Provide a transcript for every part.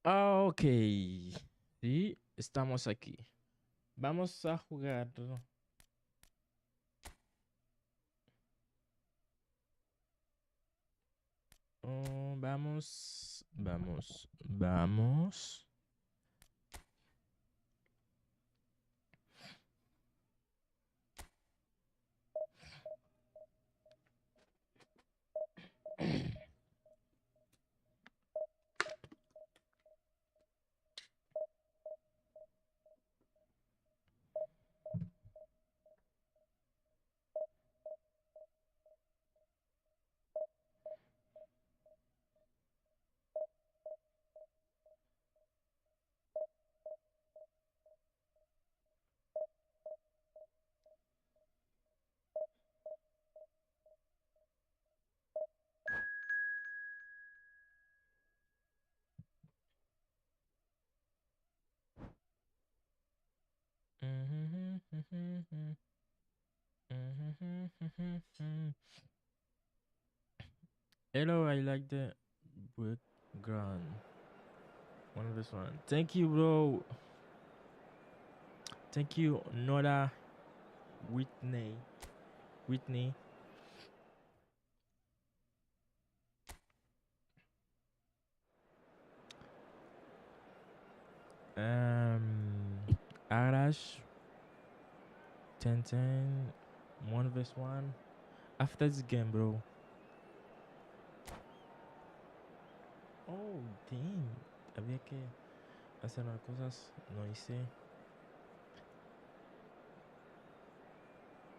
Ok. Sí, estamos aquí. Vamos a jugar. Oh, vamos, vamos, vamos. Hello, I like the background. One of this one. Thank you, bro. Thank you, Nora Whitney. Whitney. Arash. 10-10. 1 vs 1. After this game, bro. Oh, damn. Había que hacer unas cosas. No hice.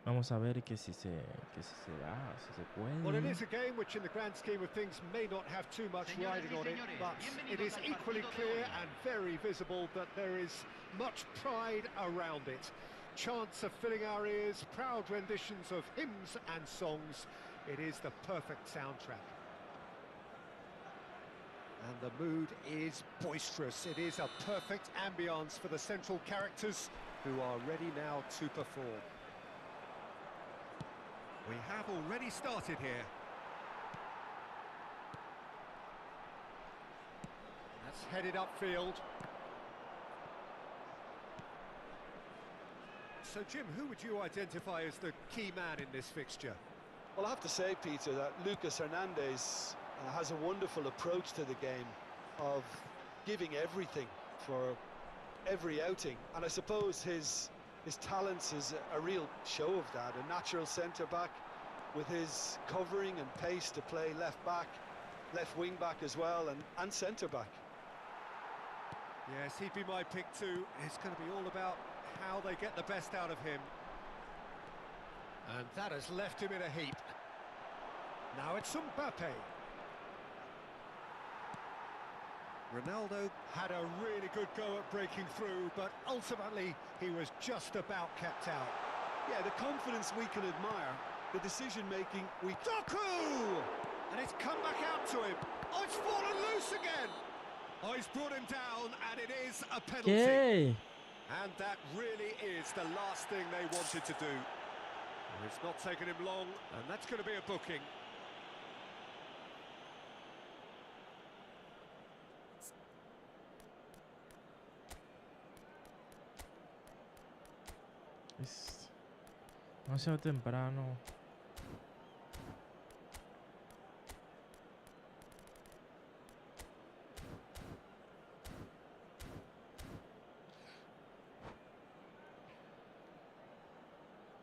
Vamos a ver que si se da, si se Well, it puede. is a game which in the grand scheme of things may not have too much riding on it, but it is equally clear and very visible that there is much pride around it. Chants are filling our ears, proud renditions of hymns and songs. It is the perfect soundtrack. And the mood is boisterous. It is a perfect ambience for the central characters who are ready now to perform. We have already started here. That's headed upfield. So, Jim, who would you identify as the key man in this fixture? Well, I have to say, Peter, that Lucas Hernandez has a wonderful approach to the game of giving everything for every outing. And I suppose his talents is a real show of that. A natural centre-back with his covering and pace to play left-back, left wing-back as well, and centre-back. Yes, he'd be my pick too. It's going to be all about how they get the best out of him. And that has left him in a heap. Now it's Mbappe. Ronaldo had a really good go at breaking through, but ultimately he was just about kept out. Yeah, the confidence we can admire, the decision-making we... Doku! And it's come back out to him. Oh, it's fallen loose again! Oh, he's brought him down, and it is a penalty. Okay. And that really is the last thing they wanted to do. Well, it's not taken him long, and that's going to be a booking. Es demasiado temprano.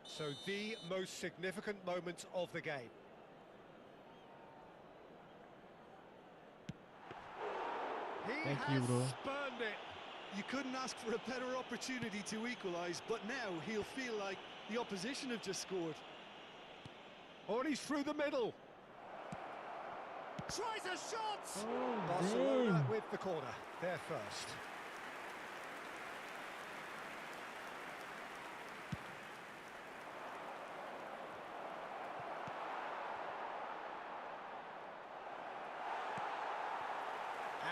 So the most significant moment of the game. Thank you, bro. Spurned it. You couldn't ask for a better opportunity to equalise, but now he'll feel like the opposition have just scored. Oh, and he's through the middle. Tries a shot! Oh, Barcelona damn. with the corner. They're first.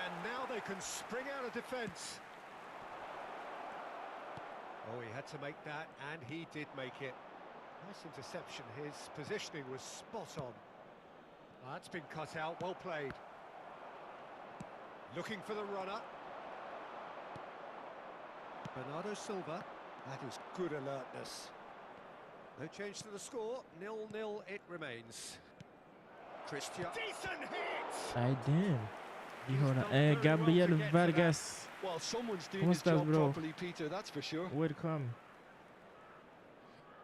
And now they can spring out of defence. Oh, he had to make that, and he did make it. Nice interception. His positioning was spot on. That's been cut out. Well played. Looking for the runner. Bernardo Silva. That is good alertness. No change to the score. 0-0 it remains. Christian. Decent hit! Ay, damn. Dijo He's la... done very well Gabriel to get to Vargas. Well, someone's doing ¿Cómo his estás, job bro? properly, Peter, that's for sure. Welcome.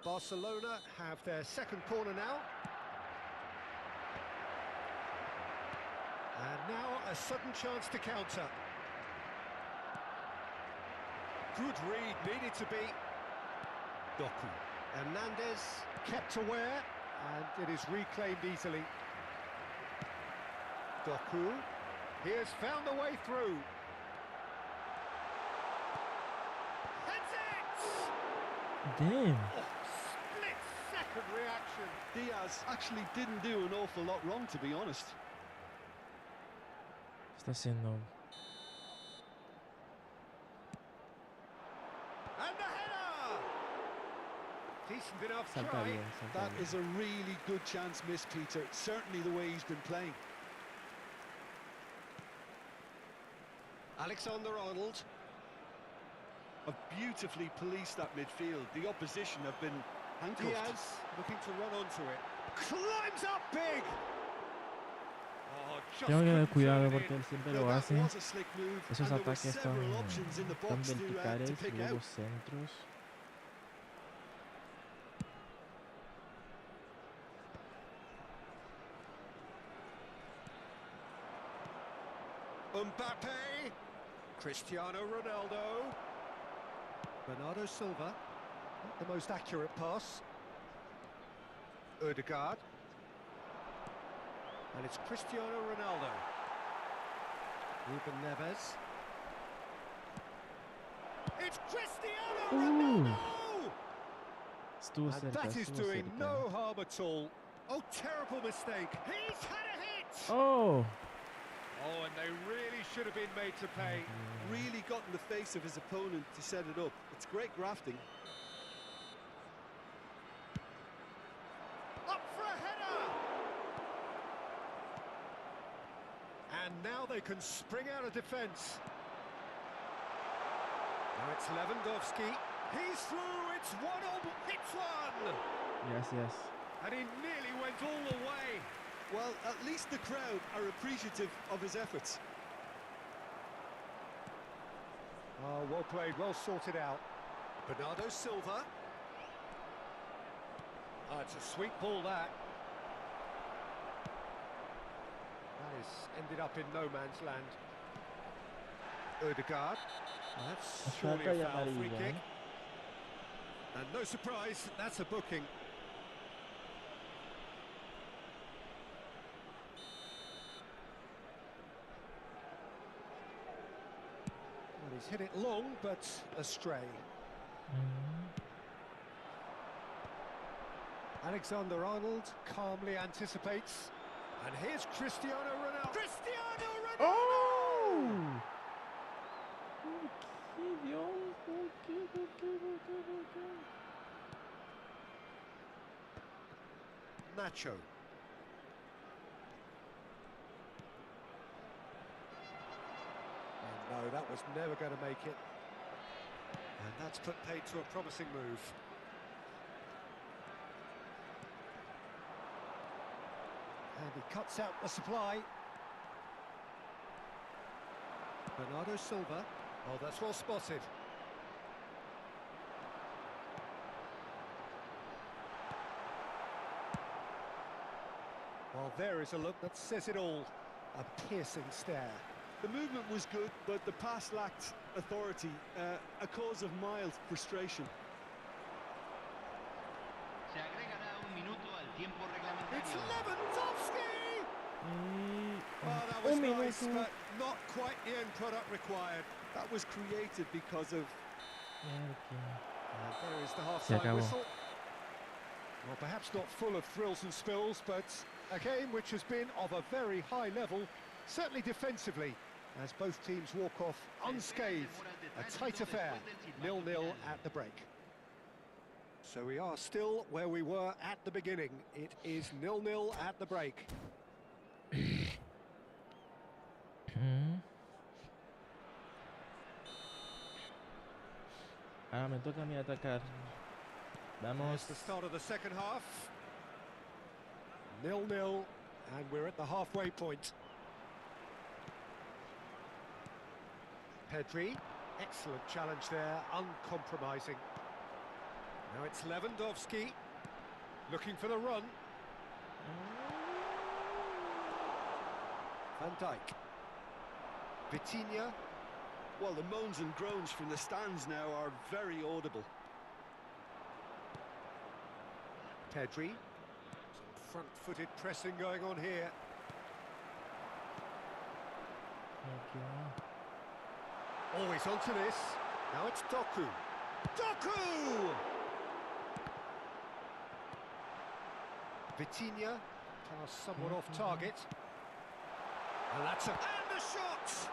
Barcelona have their second corner now. And now a sudden chance to counter. Good read, needed to be. Doku. Hernandez kept aware, and it is reclaimed easily. Doku. He has found a way through. Heads it! Damn. Oh, split-second reaction. Diaz actually didn't do an awful lot wrong, to be honest. Está haciendo... And the header! Decent enough Salta try. bien, salta That bien. is a really good chance missed, Peter. Certainly the way he's been playing. Alexander-Arnold. Beautifully policed that midfield. The opposition have been handcuffed. Diaz looking to run onto it. Climbs up big! Oh, just Tengo que tener couldn't cuidado turn it porque in. él siempre Now, lo that hace. was a slick move, Esos and there were ataques several options in the tan box to verticales pick y luego out. centros. Mbappe. Cristiano Ronaldo. Bernardo Silva. Not the most accurate pass. Odegaard. And it's Cristiano Ronaldo. Ruben Neves. It's Cristiano Ronaldo! Estuvo And cerca, that is estuvo doing cerca. no harm at all. Oh, terrible mistake. He's had a hit! Oh! Oh, and they really should have been made to pay. Really got in the face of his opponent to set it up. It's great grafting. Up for a header! And now they can spring out of defence. Now it's Lewandowski. He's through, it's 1-0, it's one! Yes, yes. And he nearly went all the way. Well, at least the crowd are appreciative of his efforts. Oh, well played, well sorted out. Bernardo Silva. Oh, it's a sweet ball, that. That has ended up in no man's land. Odegaard. That's surely Falta a y foul free amarilla, kick. ¿eh? And no surprise, that's a booking. Well, he's hit it long, but astray. Alexander-Arnold calmly anticipates. And here's Cristiano Ronaldo. Cristiano Ronaldo! Oh! ¿Por qué, Dios? ¿Por qué? ¿Por qué? ¿Por qué? ¿Por qué? Nacho. And no, that was never going to make it. And that's put paid to a promising move. And he cuts out the supply. Bernardo Silva. Oh, that's well spotted. Well, there is a look that says it all. A piercing stare. The movement was good, but the pass lacked authority, a cause of mild frustration. Se agregará un minuto al tiempo reglamentario. It's Lewandowski! Y... Oh, that was Un nice, minuto. but not quite the end product required. That was created because of... And there is the Se half-time acabó. whistle. Well, perhaps not full of thrills and spills, but a game which has been of a very high level, certainly defensively, as both teams walk off unscathed. A tight affair, 0-0 at the break. So we are still where we were at the beginning. It is 0-0 at the break. Ahora me toca a mí atacar. There's Vamos. the start of the second half. 0-0, and we're at the halfway point. Pedri, excellent challenge there, uncompromising. Now it's Lewandowski, looking for the run. Van Dijk. Vitinha. Well, the moans and groans from the stands now are very audible. Pedri. Some front-footed pressing going on here. Okay. Always onto this. Now it's Doku. Doku! Vitinha. Pass somewhat off target. And that's a... And the shot!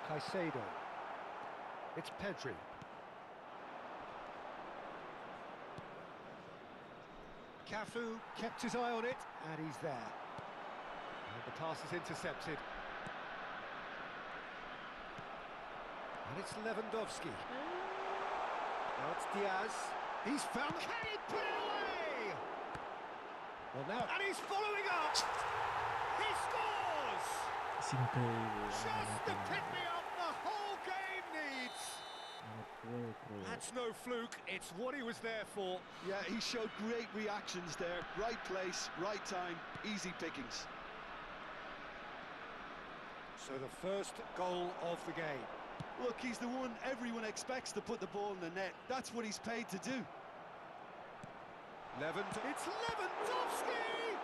Caicedo. It's Pedri. Cafu kept his eye on it, and he's there. And the pass is intercepted. And it's Lewandowski. Now it's Diaz. He's found... Can he put it away? Well, now... And he's following up! He scores! Es increíble. Just the pick-me-up the whole game needs! That's no fluke, it's what he was there for. Yeah, he showed great reactions there. Right place, right time, easy pickings. So the first goal of the game. Look, he's the one everyone expects to put the ball in the net. That's what he's paid to do. It's Lewandowski!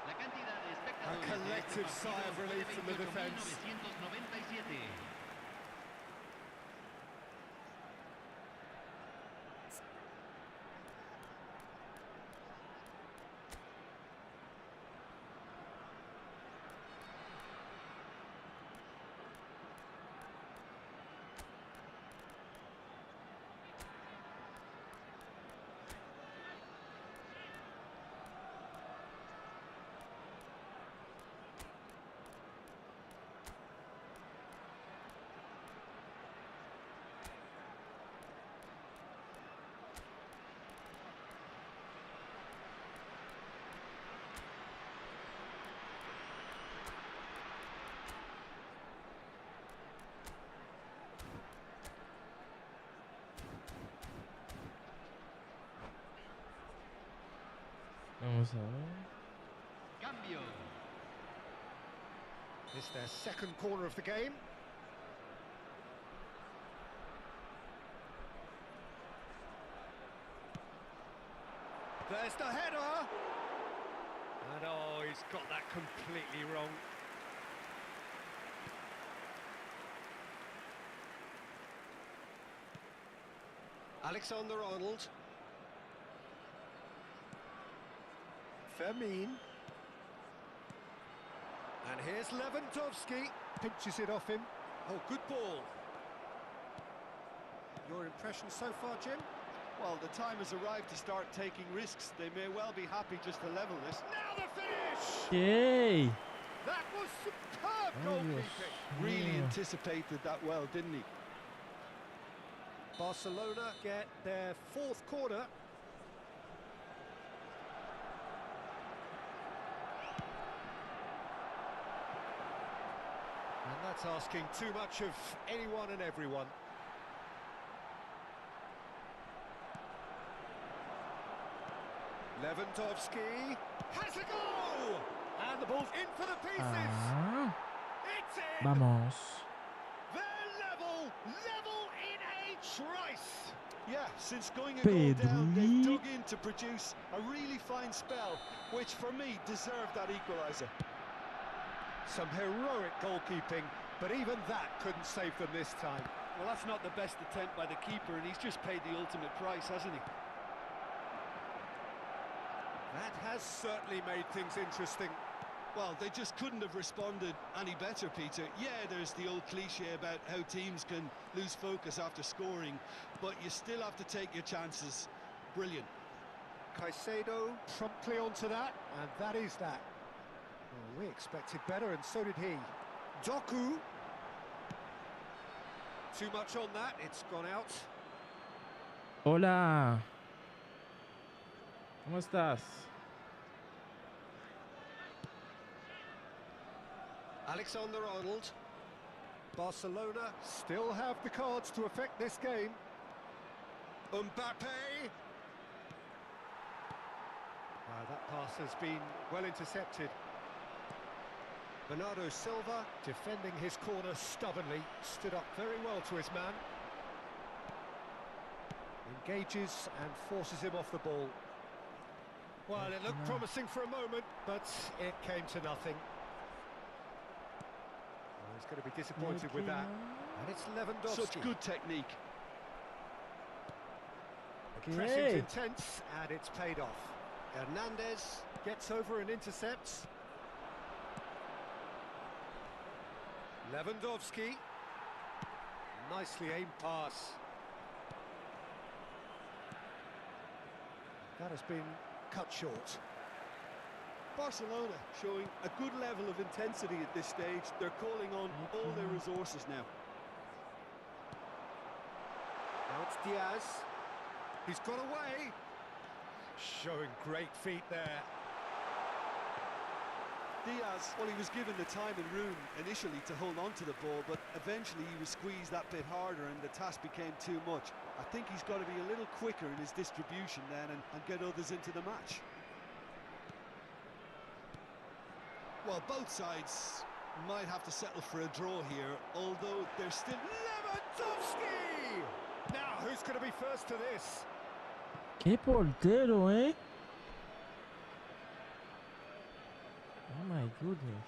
La cantidad de A espectadores collective sigh of relief from the defence. 28.997. Vamos a ver. Cambio. It's their second corner of the game. There's the header! And oh, he's got that completely wrong. Alexander-Arnold. Fermin. And here's Lewandowski. Pinches it off him. Oh, good ball. Your impression so far, Jim? Well, the time has arrived to start taking risks. They may well be happy just to level this. Now the finish! Okay. That was superb Oh, Dios goalkeeping. Really mío. anticipated that well, didn't he? Barcelona get their fourth corner. And that's asking too much of anyone and everyone. Lewandowski has a goal! And the ball's in for the pieces! Ah, It's in! vamos. They're level in a trice! Yeah, since going a goal down, they Pedri. dug in to produce a really fine spell, which for me deserved that equaliser. Some heroic goalkeeping, but even that couldn't save them this time. Well, that's not the best attempt by the keeper, and he's just paid the ultimate price, hasn't he? That has certainly made things interesting. Well, they just couldn't have responded any better, Peter. Yeah, there's the old cliche about how teams can lose focus after scoring, but you still have to take your chances. Brilliant. Caicedo promptly onto that, and that is that. Well, we expected better, and so did he. Doku. Too much on that, it's gone out. Hola. ¿Cómo estás? Alexander-Arnold. Barcelona still have the cards to affect this game. Mbappe. That pass has been well intercepted. Bernardo Silva defending his corner stubbornly, stood up very well to his man. Engages and forces him off the ball. Well, it looked promising for a moment, but it came to nothing. Well, he's going to be disappointed with that. And it's Lewandowski. Such good technique. Pressing's intense, and it's paid off. Hernandez gets over and intercepts. Lewandowski. Nicely aimed pass. That has been cut short. Barcelona showing a good level of intensity at this stage. They're calling on all their resources now. Now it's Diaz. He's got away. Showing great feet there. Diaz, well, he was given the time and room initially to hold on to the ball, but eventually he was squeezed that bit harder and the task became too much. I think he's got to be a little quicker in his distribution then and get others into the match. Well, both sides might have to settle for a draw here, although they're still... Lewandowski! Now, who's going to be first to this? ¡Qué portero, eh! Oh my goodness.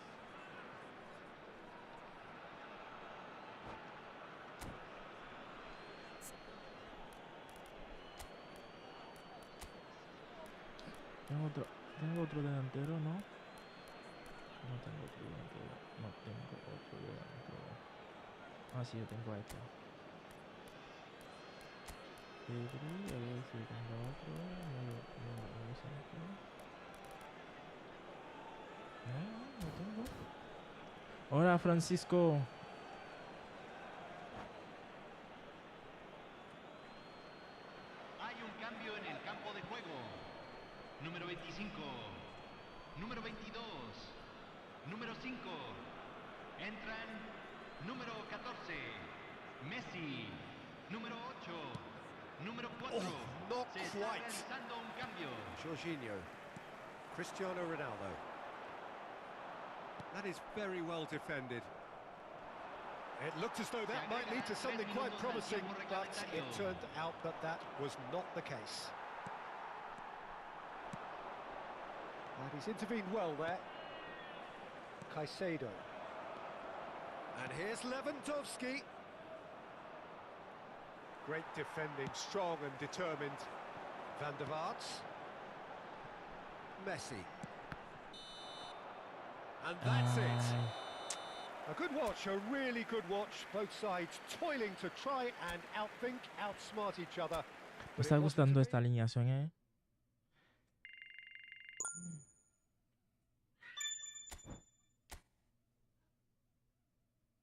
Tengo otro delantero, ¿no? No tengo otro delantero. No tengo otro delantero. Ah, sí, yo tengo a este. Pedri, a ver si tengo otro. Medio centro. No tengo. Hola, Francisco. Hay un cambio en el campo de juego. Número 25. Número 22. Número 5. Entran número 14. Messi. Número 8. Número 4. Not Se está quite. realizando un cambio. Jorginho. Cristiano Ronaldo. That is very well defended. It looked as though that might lead to something quite promising, but it turned out that that was not the case. And he's intervened well there. Caicedo. And here's Lewandowski. Great defending, strong and determined. Van der Vaart. Messi. And that's it. A good watch, a really good watch. Both sides toiling to try and outthink, outsmart each other. Me está gustando esta alineación, eh.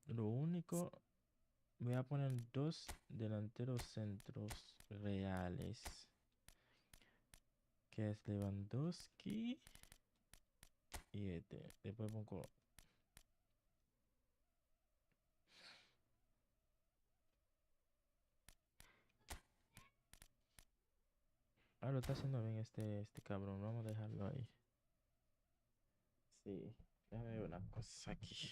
Lo único, voy a poner dos delanteros centros reales, que es Lewandowski y este. Después pongo lo está haciendo bien este cabrón. Vamos a dejarlo ahí. Sí, déjame ver una cosa aquí.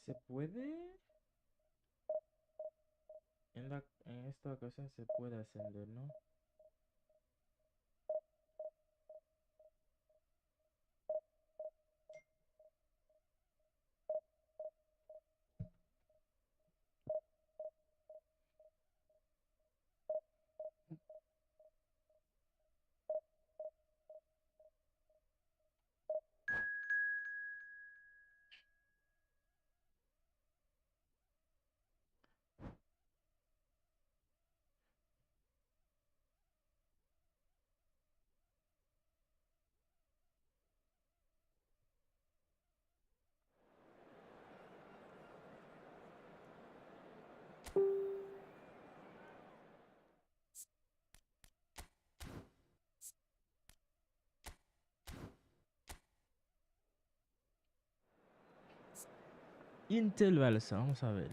¿Se puede? En esta ocasión se puede ascender, ¿no? Intel Balsa, vamos a ver.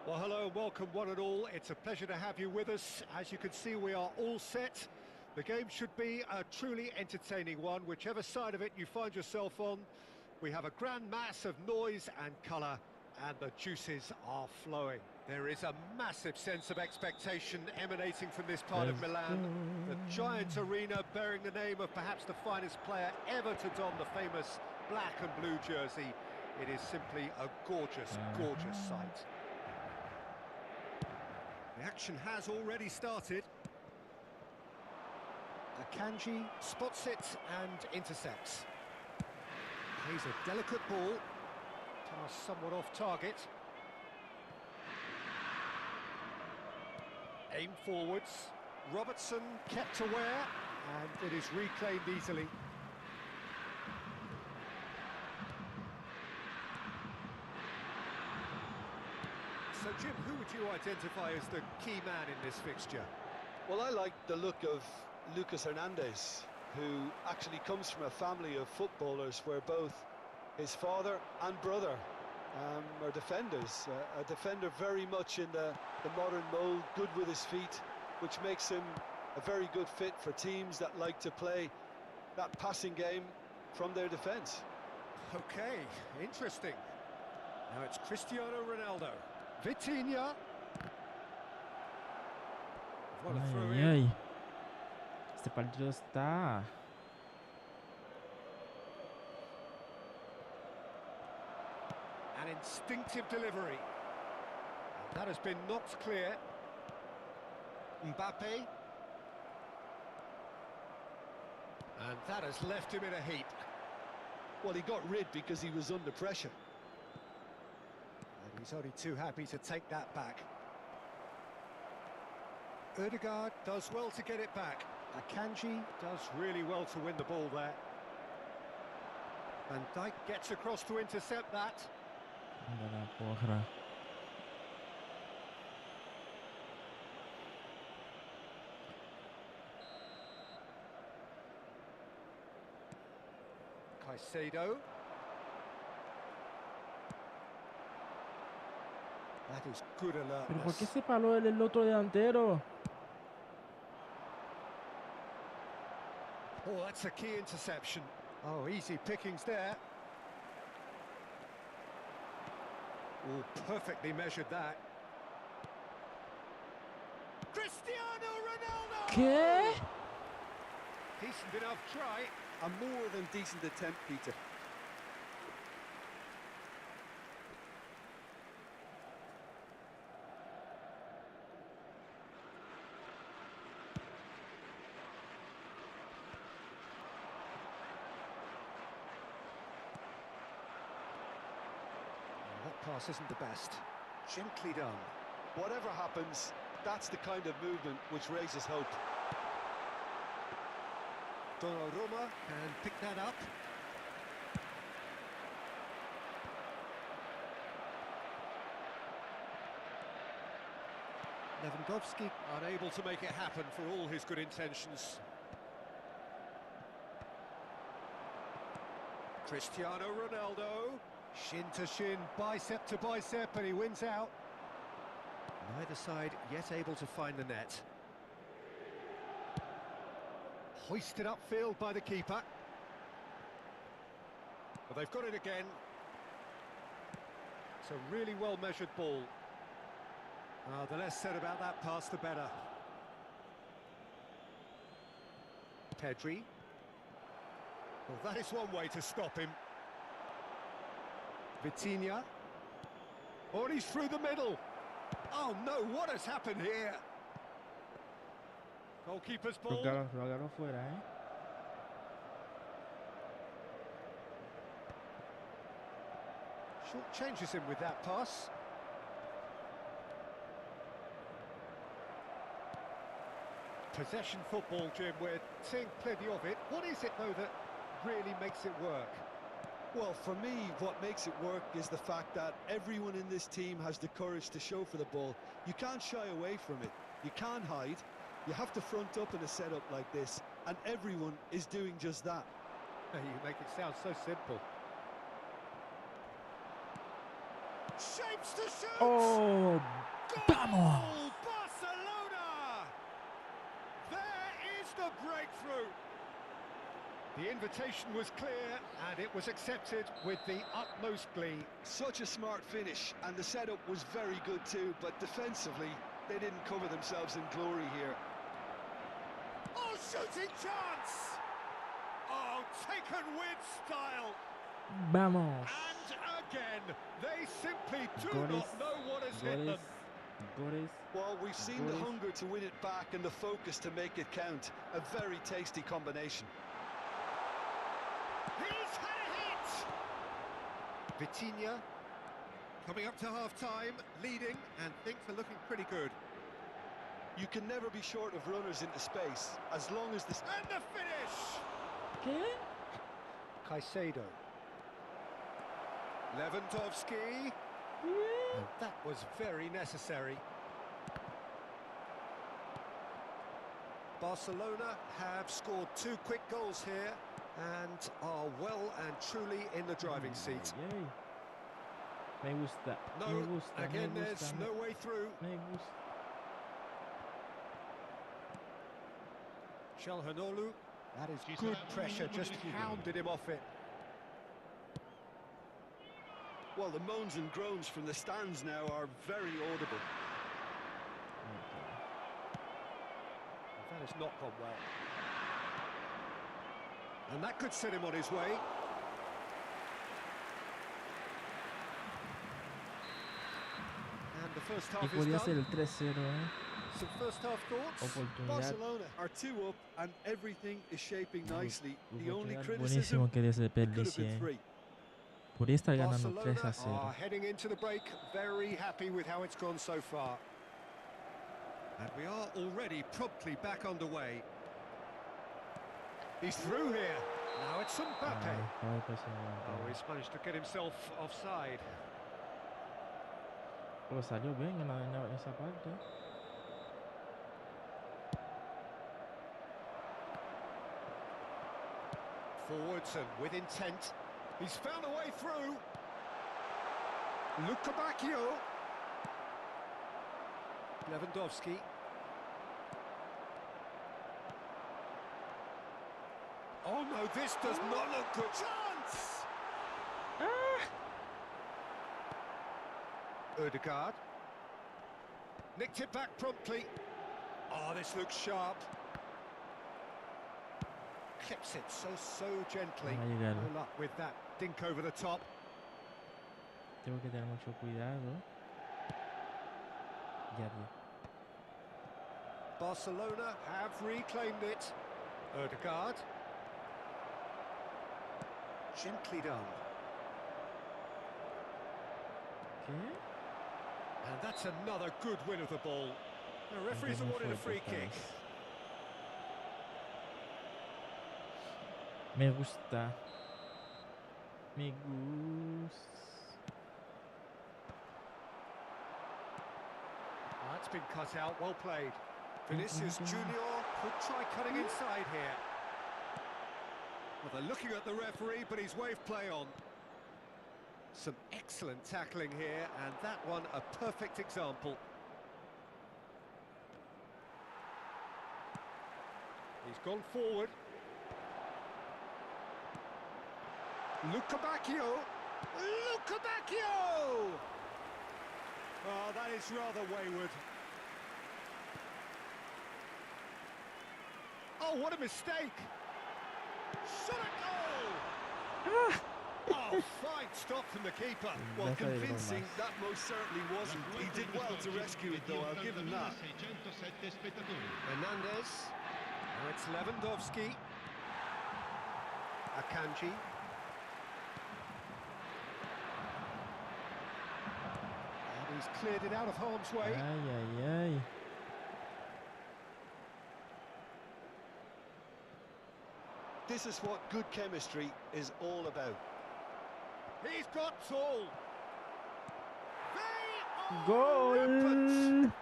Well, hello and welcome one and all. It's a pleasure to have you with us. As you can see, we are all set. The game should be a truly entertaining one, whichever side of it you find yourself on. We have a grand mass of noise and colour, and the juices are flowing. There is a massive sense of expectation emanating from this part of Let's Milan. go. The giant arena bearing the name of perhaps the finest player ever to don the famous black and blue jersey. It is simply a gorgeous, gorgeous sight. The action has already started. Akanji spots it and intercepts. Plays a delicate ball. Pass somewhat off target. Aim forwards. Robertson kept aware, and it is reclaimed easily. So, Jim, who would you identify as the key man in this fixture? Well, I like the look of Lucas Hernandez, who actually comes from a family of footballers where both his father and brother are defenders. A defender very much in the modern mould, good with his feet, which makes him a very good fit for teams that like to play that passing game from their defence. Okay, interesting. Now it's Cristiano Ronaldo. Vitinha. What a throw Ay, in. ay. Este partido está. An instinctive delivery. That has been knocked clear. Mbappe. And that has left him in a heap. Well, he got rid because he was under pressure. And he's only too happy to take that back. Ødegaard does well to get it back. Akanji does really well to win the ball there. Van Dijk gets across to intercept that. Anda la porra. Caicedo. That is good ¿Pero por qué alertness. se paró el otro delantero? Oh, that's a key interception. Oh, easy pickings there. Oh, perfectly measured that. Cristiano Ronaldo! ¿Qué? Decent enough try. A more than decent attempt, Peter. That pass isn't the best. Gently done. Whatever happens, that's the kind of movement which raises hope. Donnarumma can pick that up. Lewandowski unable to make it happen for all his good intentions. Cristiano Ronaldo, shin to shin, bicep to bicep, and he wins out. Neither side yet able to find the net. Hoisted upfield by the keeper. Well, they've got it again. It's a really well-measured ball. The less said about that pass, the better. Pedri. Well, that is one way to stop him. Vitinha. Oh, and he's through the middle. Oh no, what has happened here? Goalkeeper's ball. Lo agarró fuera, eh. Short changes him with that pass. Possession football, Jim, we're seeing plenty of it. What is it, though, that really makes it work? Well, for me, what makes it work is the fact that everyone in this team has the courage to show for the ball. You can't shy away from it. You can't hide. You have to front up in a setup like this, and everyone is doing just that. You make it sound so simple. Shapes to shoot! Oh, vamos! Goal! Barcelona! There is the breakthrough. The invitation was clear, and it was accepted with the utmost glee. Such a smart finish, and the setup was very good too, but defensively, they didn't cover themselves in glory here. Oh, shooting chance! Oh, taken with style. Vamos! And again, they simply do Goles, not know what has hit them. Goles. Well, we've seen the hunger to win it back and the focus to make it count. A very tasty combination. He's had a hit! Vitinha coming up to half-time, leading, and things are looking pretty good. You can never be short of runners into space, as long as the... And the finish! ¿Qué? Caicedo. Lewandowski. And that was very necessary. Barcelona have scored 2 quick goals here and are well and truly in the driving seat. Yay. Me gusta. No, Me gusta. again, Me there's gusta. no way through. Me gusta. Chalhanoglu, that is good pressure, just hounded him off it. Well, the moans and groans from the stands now are very audible. That has not gone well. And that could set him on his way. And the first Y half is podía ser done. el 3-0, eh. Some first half thoughts. Oportunidad. Barcelona are 2 up and everything is shaping nicely. The only Oportunidad criticism buenísimo que could have been desperdicié. 3. Podría estar ganando Barcelona 3-0. are heading into the break very happy with how it's gone so far. And we are already promptly back underway. He's through here. Now it's Mbappe. Ay, estaba impresionado. Oh, he's managed to get himself offside. Pero salió bien en esa parte. Forwards and with intent. He's found a way through. Luca Bacchio. Lewandowski. Oh no, this does not look good. Chance! Ødegaard. Nicked it back promptly. Oh, this looks sharp. Clips it so gently. Va a llegar. No luck with that dink over the top. Tengo que tener mucho cuidado. Ya vi. Barcelona have reclaimed it. Ødegaard. Gently done. ¿Qué? And that's another good win of the ball. The referee's Muy awarded a free fuerte esta kick. vez. Me gusta. Me gusta. That's been cut out, well played. Vinicius Junior could try cutting inside here. Well, they're looking at the referee, but he's waved play on. Some excellent tackling here, and that one a perfect example. He's gone forward. Lukabakio! Lukabakio! Oh, that is rather wayward. Oh, what a mistake! Shot a goal! Oh, fine stop from the keeper. Well, convincing that most certainly wasn't. He did well to rescue it, though, I'll give him that. Hernandez. Now it's Lewandowski. Akanji. And he's cleared it out of harm's way. Ay, ay, ay. This is what good chemistry is all about. He's got tall. They are Goal! rampant.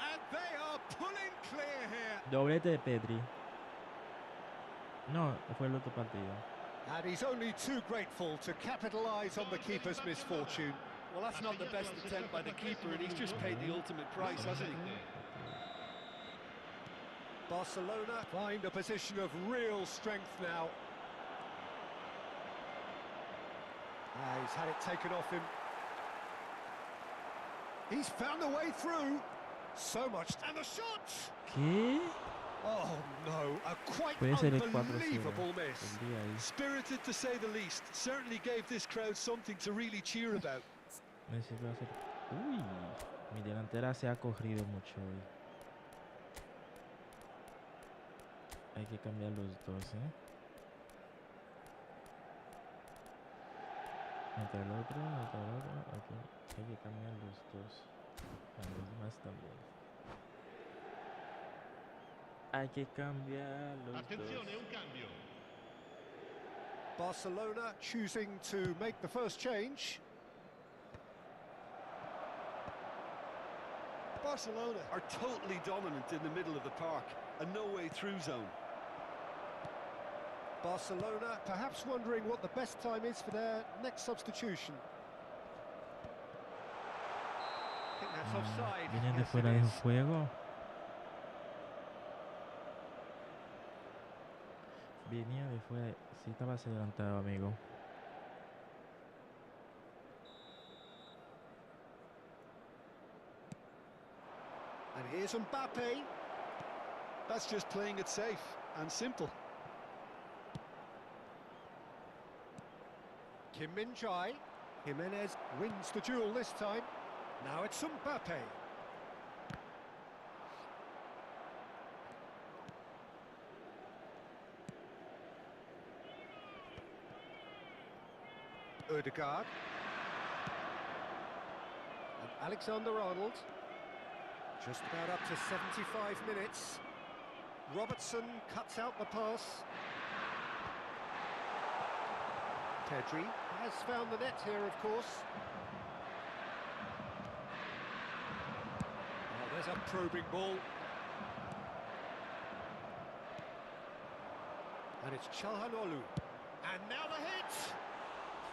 And they are pulling clear here. Doblete de Pedri. No, fue el otro partido. And he's only too grateful to capitalise on the keeper's misfortune. Well, that's not the best attempt by the keeper, and he's just paid the ultimate price, hasn't he? Barcelona find a position of real strength now. He's had it taken off him. He's found a way through. So much. And the shot! ¿Qué? Oh, no. A quite Puede ser el 4-0. unbelievable miss. Tendría ahí. Spirited, to say the least. Certainly gave this crowd something to really cheer about. Necesito hacer... Uy, mi delantera se ha corrido mucho hoy. Hay que cambiar los dos, ¿eh? Entre el otro, aquí. Hay que cambiar los dos. A los demás también. Hay que cambiar los Attenzione, dos. un cambio. Barcelona choosing to make the first change. Barcelona are totally dominant in the middle of the park. A no-way through zone. Barcelona perhaps wondering what the best time is for their next substitution. I think that's offside. Viene de Yes, fuera it de is. juego. Venía de fuera. Sí, estabas adelantado, amigo. And here's Mbappe. That's just playing it safe and simple. Kim Min-jae. Jimenez wins the duel this time. Now it's Mbappe. Ødegaard. And Alexander-Arnold. Just about up to 75 minutes. Robertson cuts out the pass. Pedri has found the net here, of course. Oh, there's a probing ball. And it's Çalhanoğlu. And now the hit!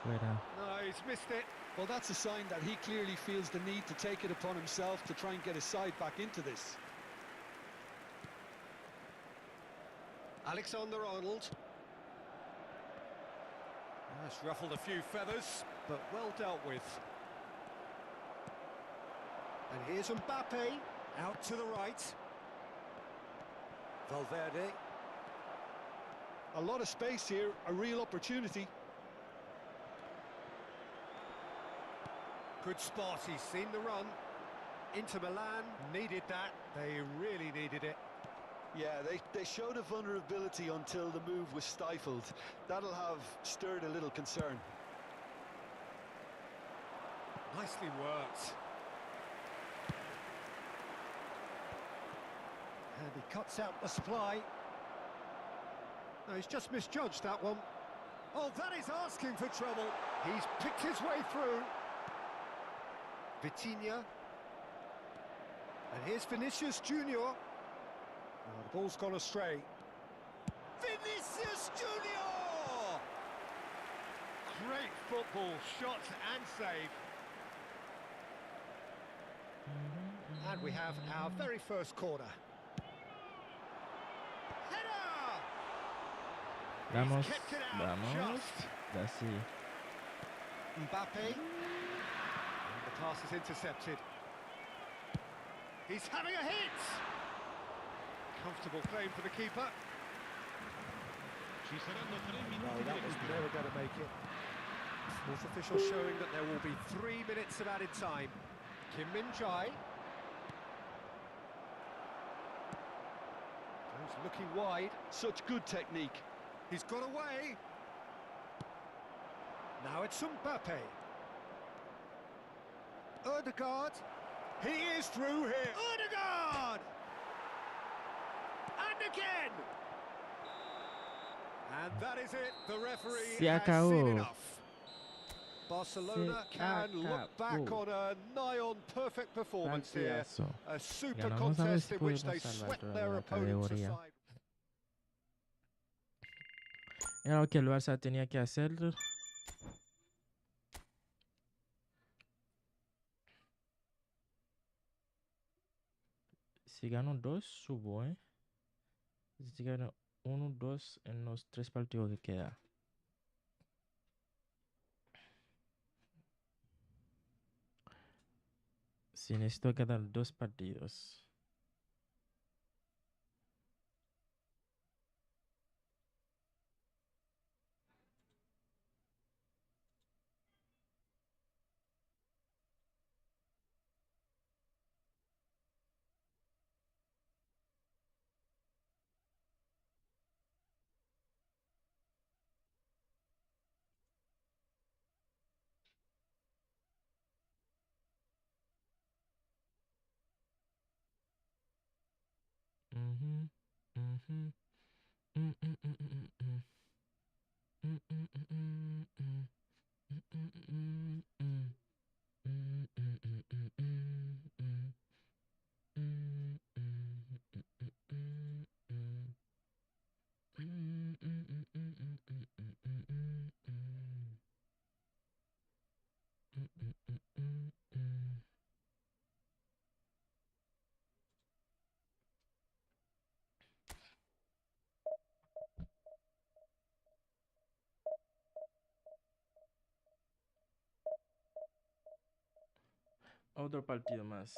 Fuera. No, he's missed it. Well, that's a sign that he clearly feels the need to take it upon himself to try and get his side back into this. Alexander-Arnold. That's ruffled a few feathers, but well dealt with. And here's Mbappe, out to the right. Valverde. A lot of space here, a real opportunity. Good spot, he's seen the run. Inter Milan needed that, they really needed it. Yeah, they showed a vulnerability until the move was stifled. That'll have stirred a little concern. Nicely worked. And he cuts out the supply. No, he's just misjudged that one. Oh, that is asking for trouble. He's picked his way through. Vitinha. And here's Vinicius Junior. Oh, the ball's gone astray. Vinicius Junior! Great football, shot and save. And we have our very first corner. Header! Vamos, He's kept it out vamos. just. That's it. Mbappe. And the pass is intercepted. He's having a hit! Comfortable claim for the keeper. No, that was never going to make it. Fourth official showing that there will be 3 minutes of added time. Kim Min-jae. He's looking wide. Such good technique. He's got away. Now it's Mbappe. Ødegaard. He is through here. Ødegaard! And again! And that is it. The referee Se has acabó. seen enough. Barcelona Se can look back acabó. on a nigh-on perfect performance here. Partidazo. A super Ganamos, a ver contest si in which they podemos salvar swept toda their la opponents categoría. aside. Era lo que el Barça tenía que hacer. Si gano 2, subo, ¿eh? Si gano 1, 2 en los 3 partidos que queda. Si necesito ganar 2 partidos. Mhm, mhm, mm, mm, mm, mm, mm. Mm, mm, mm, mm, mm. Mm, mm, mm, mm. Mm, mm, mm, mm, mm, mm. Mm, mm, mm, mm, mm, mm. Mm, mm, mm, mm, mm, mm, mm, mm, mm, mm. Mm, mm, mm, mm, mm. Otro partido más.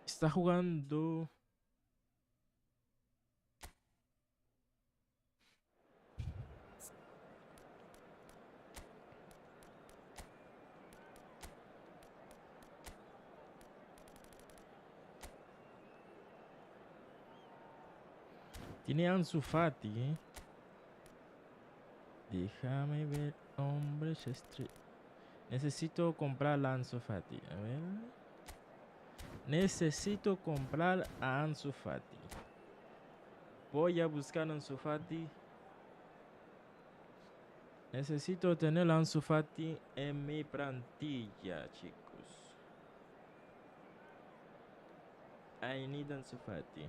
Está jugando. Tiene Ansu Fati, ¿eh? Déjame ver, hombre. Necesito comprar a Ansu Fati. A ver. Necesito comprar a Ansu Fati. Voy a buscar a Ansu Fati. Necesito tener a Ansu Fati en mi plantilla, chicos. I need Ansu Fati.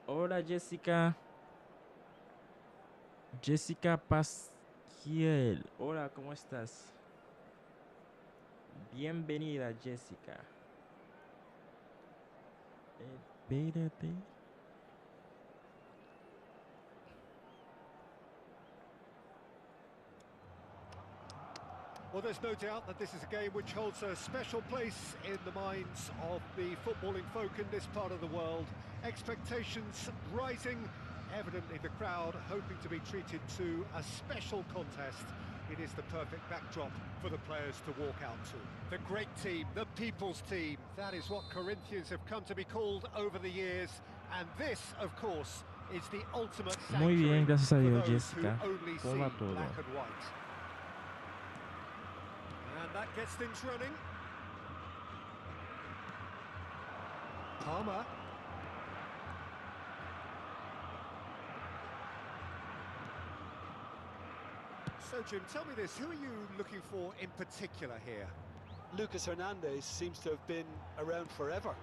Hola, Jessica. Jessica Pasquiel. Hola, ¿cómo estás? Bienvenida, Jessica. Espérate. Well, there's no doubt that this is a game which holds a special place in the minds of the footballing folk in this part of the world. Expectations rising, evidently the crowd hoping to be treated to a special contest. It is the perfect backdrop for the players to walk out to. The great team, the people's team, that is what Corinthians have come to be called over the years. And this, of course, is the ultimate Muy bien, sanctuary gracias a for Dios, those who Jessica. only see Toma todo. black and white. And that gets things running. Palmer. So, Jim, tell me this, who are you looking for in particular here? Lucas Hernandez seems to have been around forever.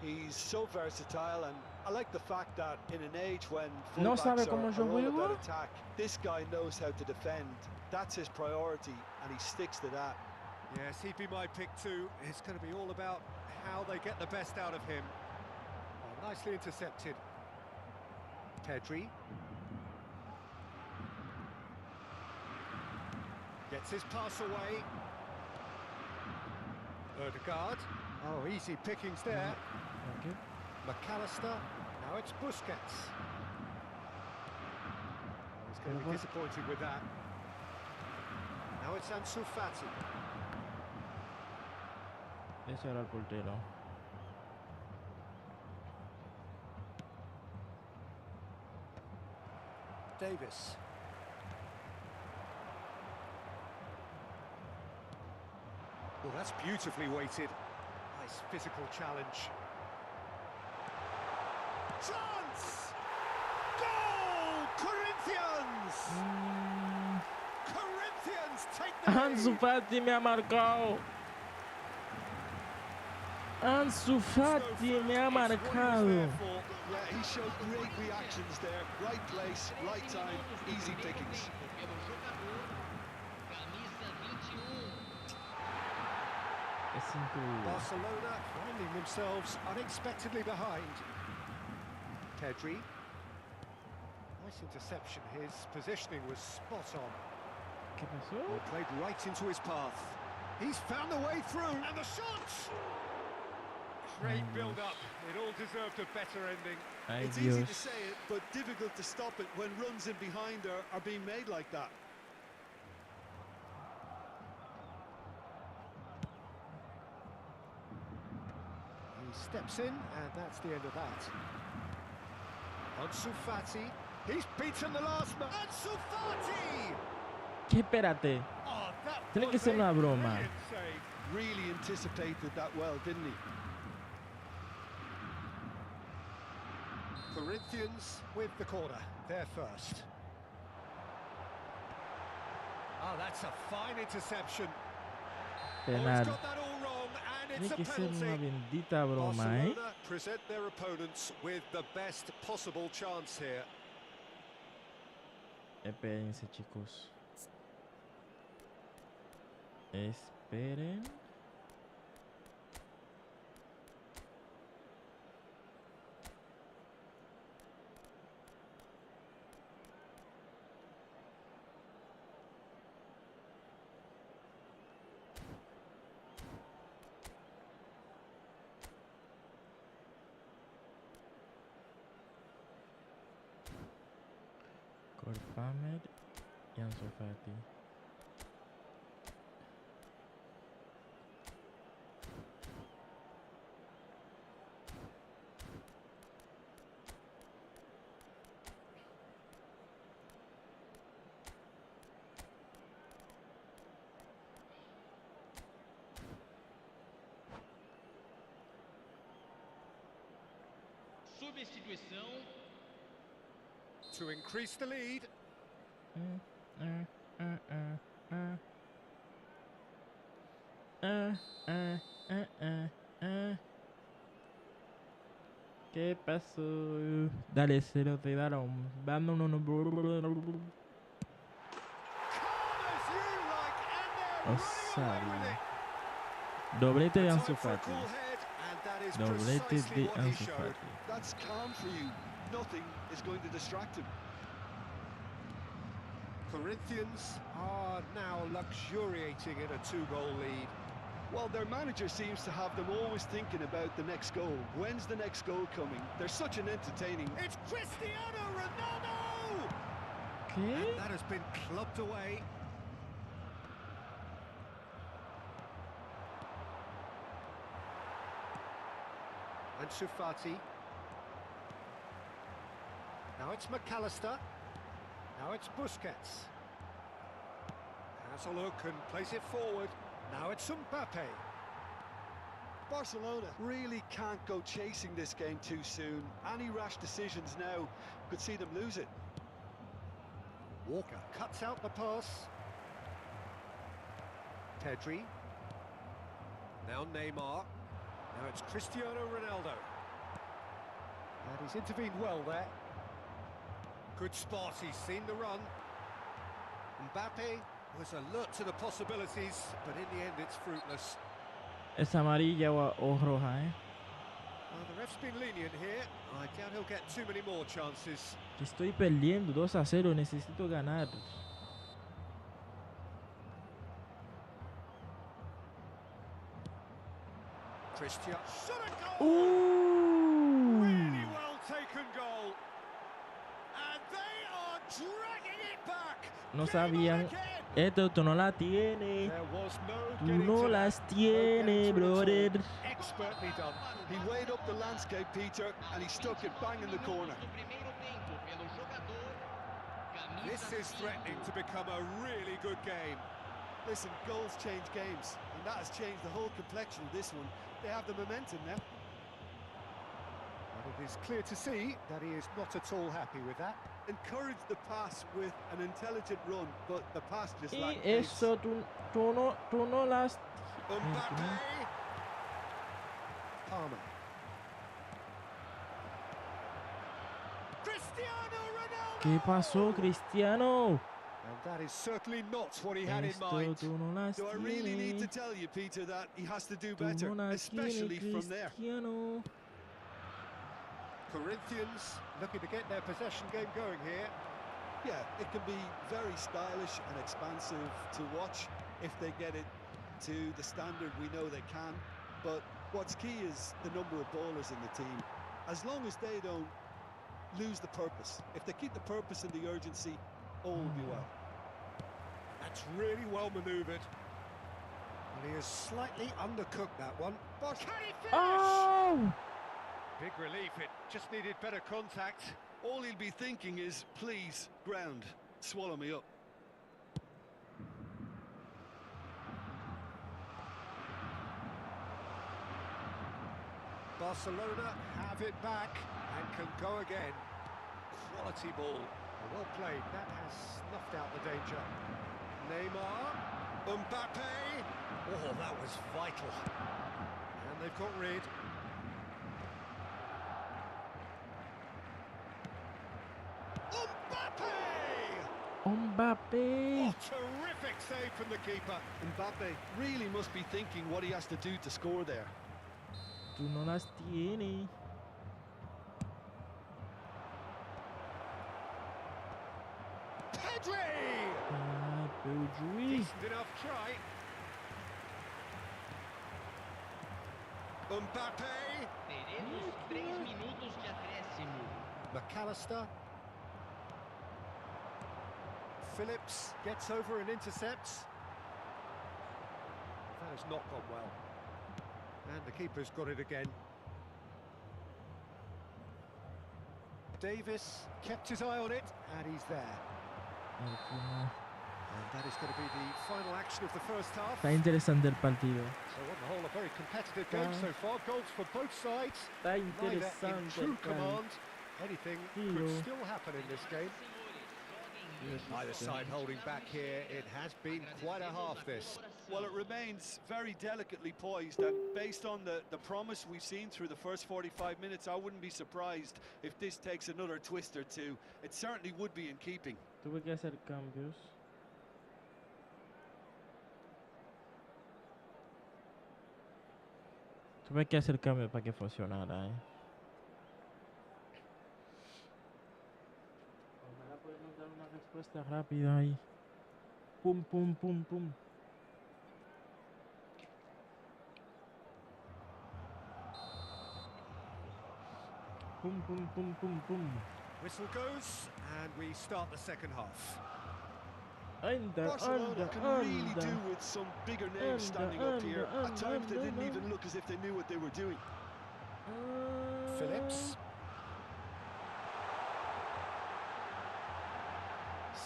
He's so versatile, and I like the fact that in an age when No sabe fullbacks cómo are yo all juego. about attack, this guy knows how to defend. That's his priority, and he sticks to that. Yes, he'd be my pick too. It's going to be all about how they get the best out of him. Oh, nicely intercepted. Pedri. Gets his pass away. Odegaard. Oh, easy pickings there. Okay. McAllister. Now it's Busquets. He's going to be disappointed with that. Now it's Ansu Fati. Ese era el portero. Davis. Well, that's beautifully weighted. Nice physical challenge. Chance! Goal! Corinthians! Corinthians take the Ansu lead. Fati me ha marcado. Ansu Fati me ha marcado. Yeah, he showed great reactions there. Right place, right time, easy pickings. Es increíble. Barcelona finding themselves unexpectedly behind. Pedri. Nice interception. His positioning was spot on. ¿Qué pasó? Well, played right into his path. He's found a way through, and the shot! Great build-up. It all deserved a better ending. Ay, It's easy to Dios. say it, but difficult to stop it when runs in behind are being made like that. He steps in, and that's the end of that. Ansu Fati. He's beaten the last man. Ansu Fati! ¿Qué? Espérate. Oh, that Tiene que was ser a una broma. brilliant save. Really anticipated that well, didn't he? Corinthians with the corner. They're first. Oh, that's a fine interception. Oh, he's Penal. got that all wrong, and Tiene it's a que ser una penalty. bendita broma, ¿eh? Barcelona present their opponents with the best possible chance here. Espérense, chicos. Esperen. Corpamer y Ansu Fati. Substituição. To increase the lead. Uh, uh, uh, uh, ¿Qué pasó? Dale, cero te daron. Vámonos. Calm as you like, and they're running away with Osario. it. Doblete de Time Ansu for a Fati. cool head, and that is Doblete precisely de what he Ansu showed. Fati. That's calm for you. Nothing is going to distract him. Corinthians are now luxuriating in a 2-goal lead. Well, their manager seems to have them always thinking about the next goal. When's the next goal coming? They're such an entertaining... It's Cristiano Ronaldo! ¿Qué? And that has been clubbed away. Ansu Fati. Now it's McAllister. Now it's Busquets. Has a look and plays it forward. Now it's Mbappe. Barcelona really can't go chasing this game too soon. Any rash decisions now could see them lose it. Walker cuts out the pass. Pedri. Now Neymar. Now it's Cristiano Ronaldo. And he's intervened well there. Good spot, he's seen the run. Mbappe was alert to the possibilities, but in the end it's fruitless. ¿Es amarilla o roja, eh? Well, the ref's been lenient here. I doubt he'll get too many more chances. Estoy perdiendo 2-0, necesito ganar. Cristiano. Shot a goal! Really well taken goal. And they are dragging it back. No Game on sabían. again. Tú no la tienes. There was no Tú getting no to las that. No getting tienes, to it at all. brother. Expertly done. He weighed up the landscape, Peter, and he stuck it bang in the corner. This is threatening to become a really good game. Listen, goals change games, and that has changed the whole complexion of this one. They have the momentum now. And it is clear to see that he is not at all happy with that. Encourage the pass with an intelligent run, but the pass just Y lacked pace. eso, tú no las... Mbappe. Palmer. Cristiano Ronaldo. ¿Qué pasó, Cristiano? And that is certainly not what he had in Esto mind. tú no las Do I really need to tienes. tell you, Peter, that he has to do Tú better, no las especially tienes, from there? Cristiano. Corinthians looking to get their possession game going here. Yeah, it can be very stylish and expansive to watch if they get it to the standard we know they can. But what's key is the number of ballers in the team. As long as they don't lose the purpose, if they keep the purpose and the urgency, all will be well. That's really well manoeuvred. And he has slightly undercooked that one. But can he finish? Oh! Big relief, it just needed better contact. All he'll be thinking is, please, ground, swallow me up. Barcelona have it back and can go again. Quality ball. Well played, that has snuffed out the danger. Neymar. Mbappe. Oh, that was vital. And they've got rid. Mbappe! Mbappe. Oh, terrific save from the keeper. Mbappe really must be thinking what he has to do to score there. Tú no las tienes. Pedri! Ah, Pedri. Decent enough try. Mbappe! Teremos 3 minutos de acréscimo. McAllister. Phillips gets over and intercepts. That has not gone well. And the keeper's got it again. Davis kept his eye on it, and he's there. And that is going to be the final action of the first half. Está interesante el partido. So on the whole, a very competitive game so far. Goals for both sides. Está Neither in interesante true el command. Anything partido. could still happen in this game. Either side holding back here. It has been quite a half, this. Well, it remains very delicately poised, and based on the promise we've seen through the first 45 minutes, I wouldn't be surprised if this takes another twist or two. It certainly would be in keeping. Tuve que hacer cambios. Tuve que hacer cambio para que funcionara, Ojalá podamos dar una respuesta rápida ahí. Pum, pum, pum, pum. Pum, pum, pum, pum, pum. Whistle goes, and we start the second half. Barcelona can really do with some bigger names standing up here. At times they didn't even look as if they knew what they were doing. Phillips.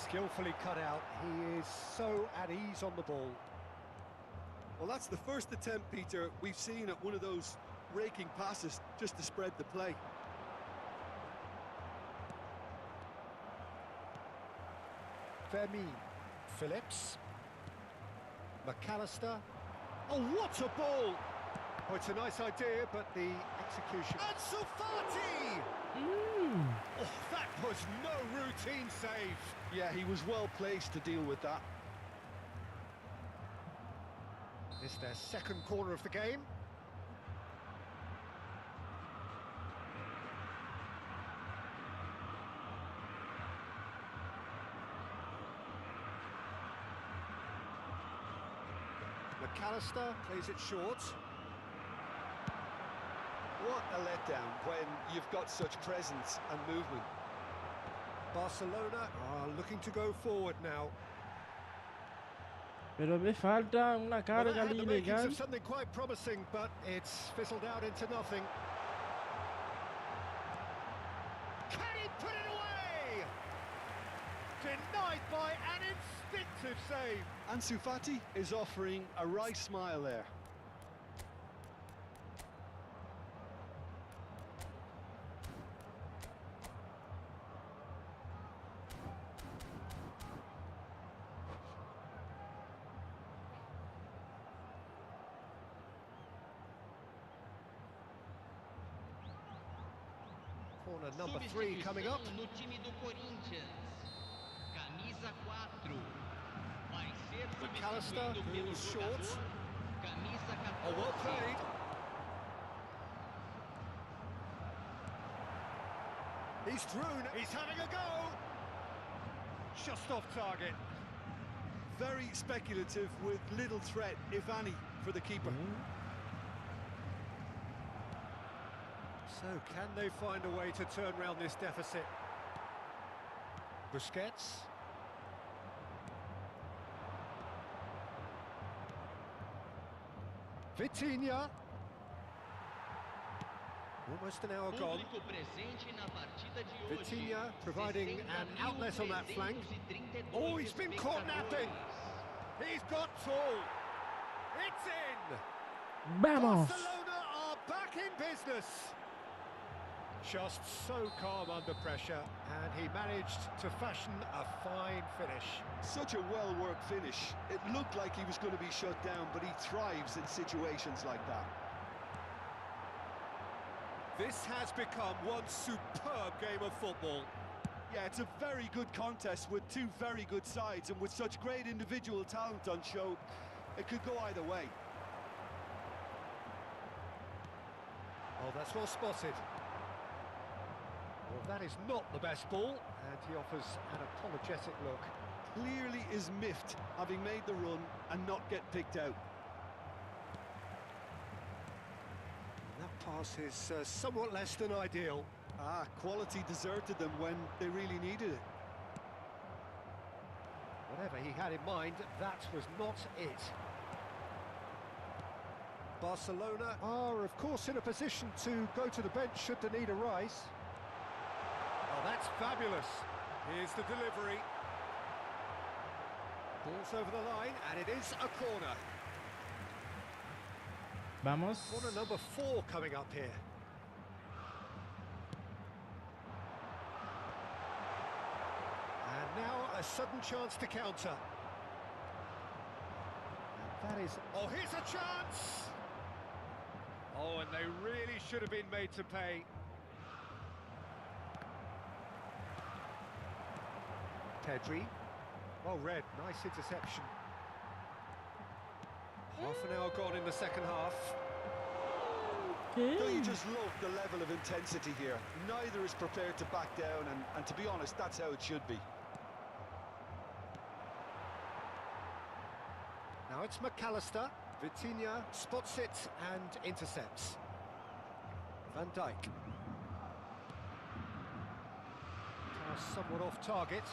Skillfully cut out. He is so at ease on the ball. Well, that's the first attempt, Peter, we've seen at one of those raking passes just to spread the play. Fermin. Phillips. McAllister. Oh, what a ball! Oh, it's a nice idea, but the execution... Ansu Fati! Oh, that was no routine save. Yeah, he was well placed to deal with that. It's their second corner of the game. McAllister plays it short. What a letdown when you've got such presence and movement. Barcelona are looking to go forward now. Pero me falta una Well, carga that had the makings ilegal. of something quite promising, but it's fizzled out into nothing. Can he put it away? Denied by an instinctive save. Ansu Fati is offering a wry smile there. Corner number 3 coming up. No time do Corinthians. Camisa 4. Vai ser McAllister, substituído pelo who's short. jogador. Camisa 14. Oh, well played. He's through. He's having a go. Just off target. Very speculative with little threat, if any, for the keeper. So, can they find a way to turn around this deficit? Busquets. Vitinha. Almost an hour gone. Público presente na partida de hoje. Vitinha providing an outlet on that flank. Oh, he's been caught napping. He's got tall. It's in. Vamos. Barcelona are back in business. Just so calm under pressure, and he managed to fashion a fine finish. Such a well-worked finish. It looked like he was going to be shut down, but he thrives in situations like that. This has become one superb game of football. Yeah, it's a very good contest with two very good sides, and with such great individual talent on show, it could go either way. Oh, that's well spotted. Well, that is not the best ball, and he offers an apologetic look. Clearly is miffed, having made the run and not get picked out. That pass is somewhat less than ideal. Quality deserted them when they really needed it. Whatever he had in mind, that was not it. Barcelona are, of course, in a position to go to the bench should the need arise. Oh, that's fabulous. Here's the delivery. Ball's over the line, and it is a corner. Vamos. Corner number 4 coming up here. And now a sudden chance to counter. And that is... Oh, here's a chance! Oh, and they really should have been made to pay. Pedri. Well read, nice interception. Half an hour gone in the second half. Don't you just love the level of intensity here? Neither is prepared to back down, and to be honest, that's how it should be. Now it's McAllister. Vitinha spots it and intercepts. Van Dijk. Pass somewhat off target.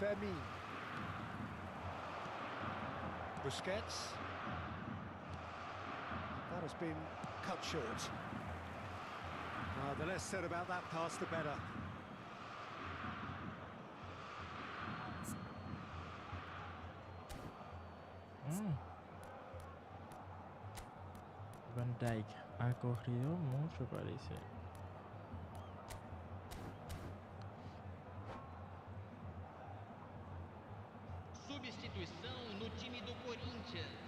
Vermeer. Busquets. That has been cut short. The less said about that pass, the better. Van Dijk ha corrido mucho, parece. Substituição no time do Corinthians.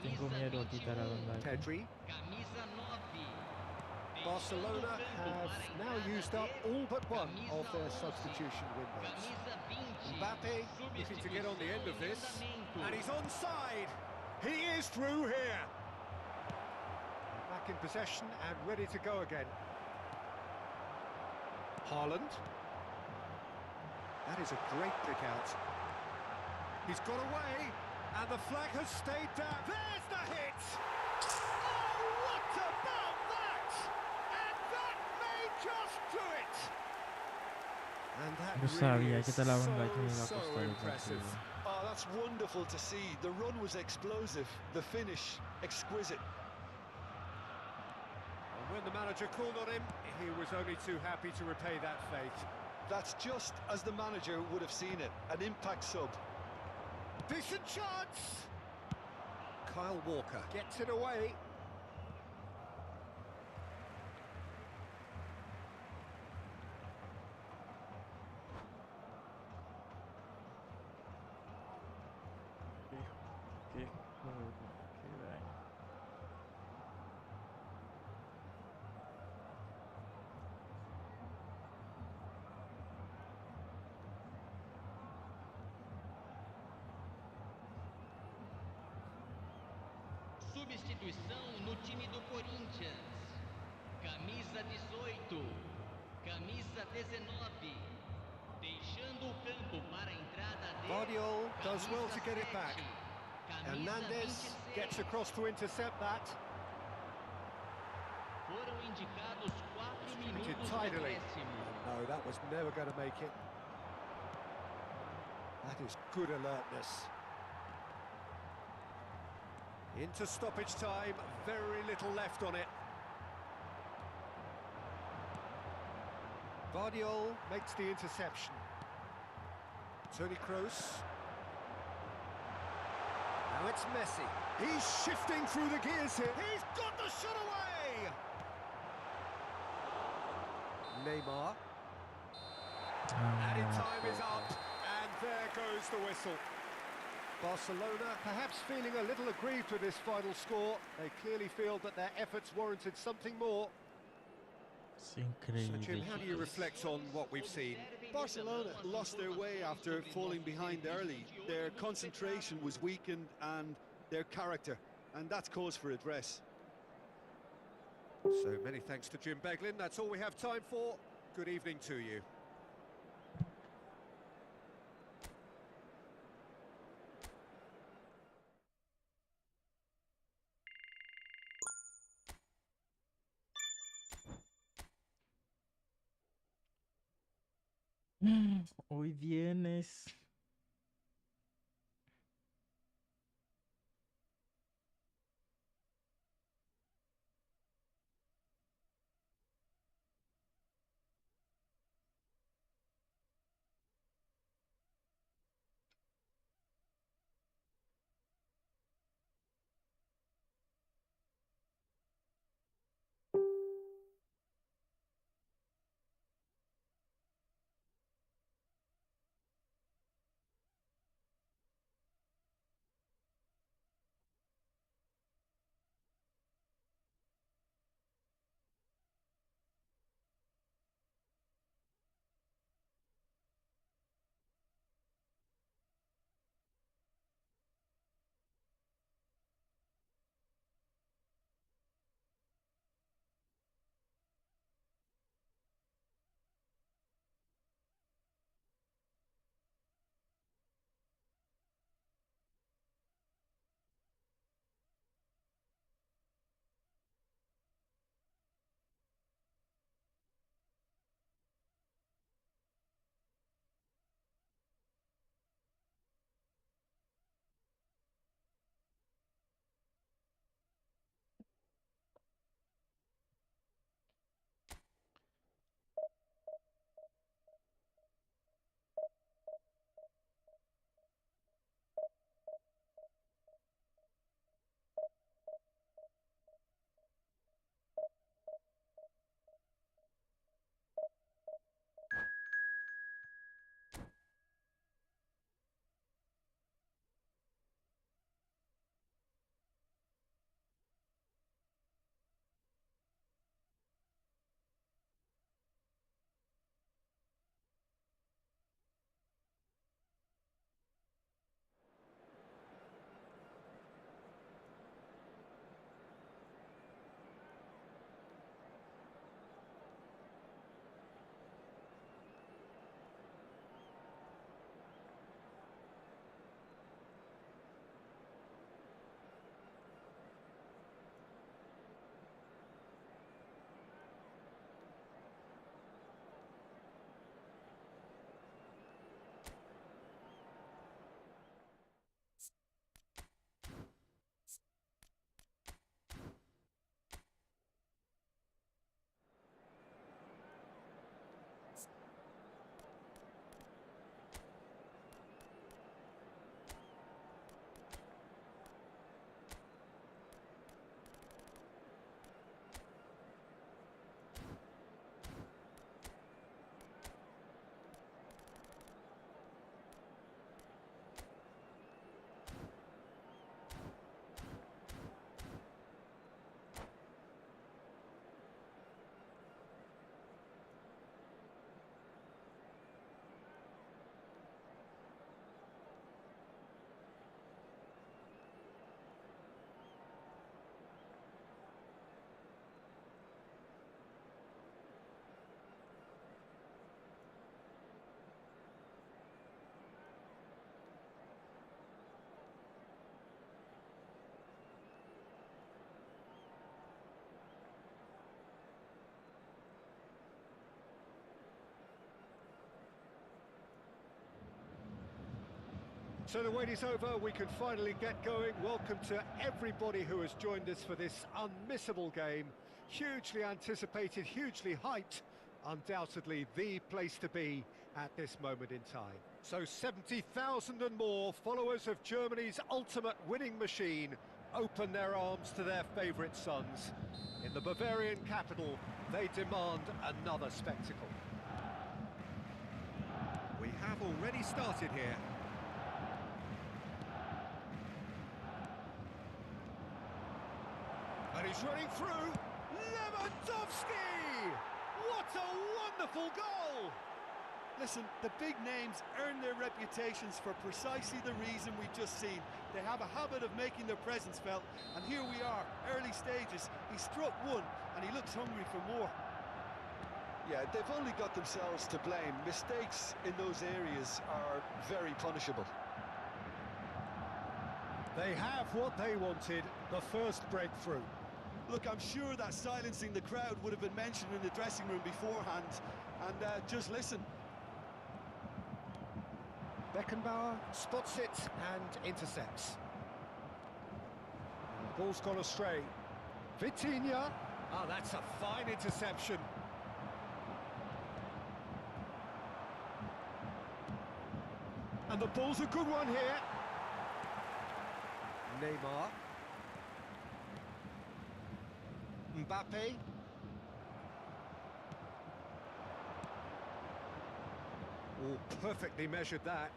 Tengo miedo a quitar a Van Dijk. Pedri. Camisa 9. Barcelona have now used up all but one of their substitution windows. Mbappe looking to get on the end of this, and he's onside. He is through here. Back in possession and ready to go again. Haaland. That is a great pick out. He's got away, and the flag has stayed down. There's the hit! Oh, what about that? And that may just do it! And that Yo sabía really que is te la Van Dijk me iba a so costar el impressive. partido. Oh, that's wonderful to see. The run was explosive, the finish exquisite. And when the manager called on him, he was only too happy to repay that fate. That's just as the manager would have seen it, an impact sub. Decent chance! Kyle Walker gets it away. Qué juego, qué vaina. Substituição no time do Corinthians. Camisa 18. Camisa 19. Deixando o campo para a entrada de Guardiola does well to get it back. Camisa Hernandez 26. gets across to intercept that. Foram indicados 4 minutos de Tidily. acréscimo. No, that was never going to make it. That is good alertness. Into stoppage time, very little left on it. Guardiola makes the interception. Toni Kroos. Now it's Messi. He's shifting through the gears here. He's got the shot away! Neymar. Added time is up, and there goes the whistle. Barcelona perhaps feeling a little aggrieved with this final score. They clearly feel that their efforts warranted something more. Es So, Jim, increíble. how do you reflect on what we've seen? Barcelona lost their way after falling behind early. Their concentration was weakened and their character, and that's cause for address. So many thanks to Jim Beglin. That's all we have time for. Good evening to you. Hoy vienes. So the wait is over, we can finally get going. Welcome to everybody who has joined us for this unmissable game. Hugely anticipated, hugely hyped, undoubtedly the place to be at this moment in time. So 70,000 and more followers of Germany's ultimate winning machine open their arms to their favourite sons. In the Bavarian capital, they demand another spectacle. We have already started here. And he's running through. Lewandowski! What a wonderful goal! Listen, the big names earn their reputations for precisely the reason we've just seen. They have a habit of making their presence felt, and here we are, early stages. He struck one, and he looks hungry for more. Yeah, they've only got themselves to blame. Mistakes in those areas are very punishable. They have what they wanted, the first breakthrough. Look, I'm sure that silencing the crowd would have been mentioned in the dressing room beforehand. And just listen. Beckenbauer spots it and intercepts. Ball's gone astray. Vitinha. Ah, that's a fine interception. And the ball's a good one here. Neymar. Mbappe. Oh, perfectly measured that.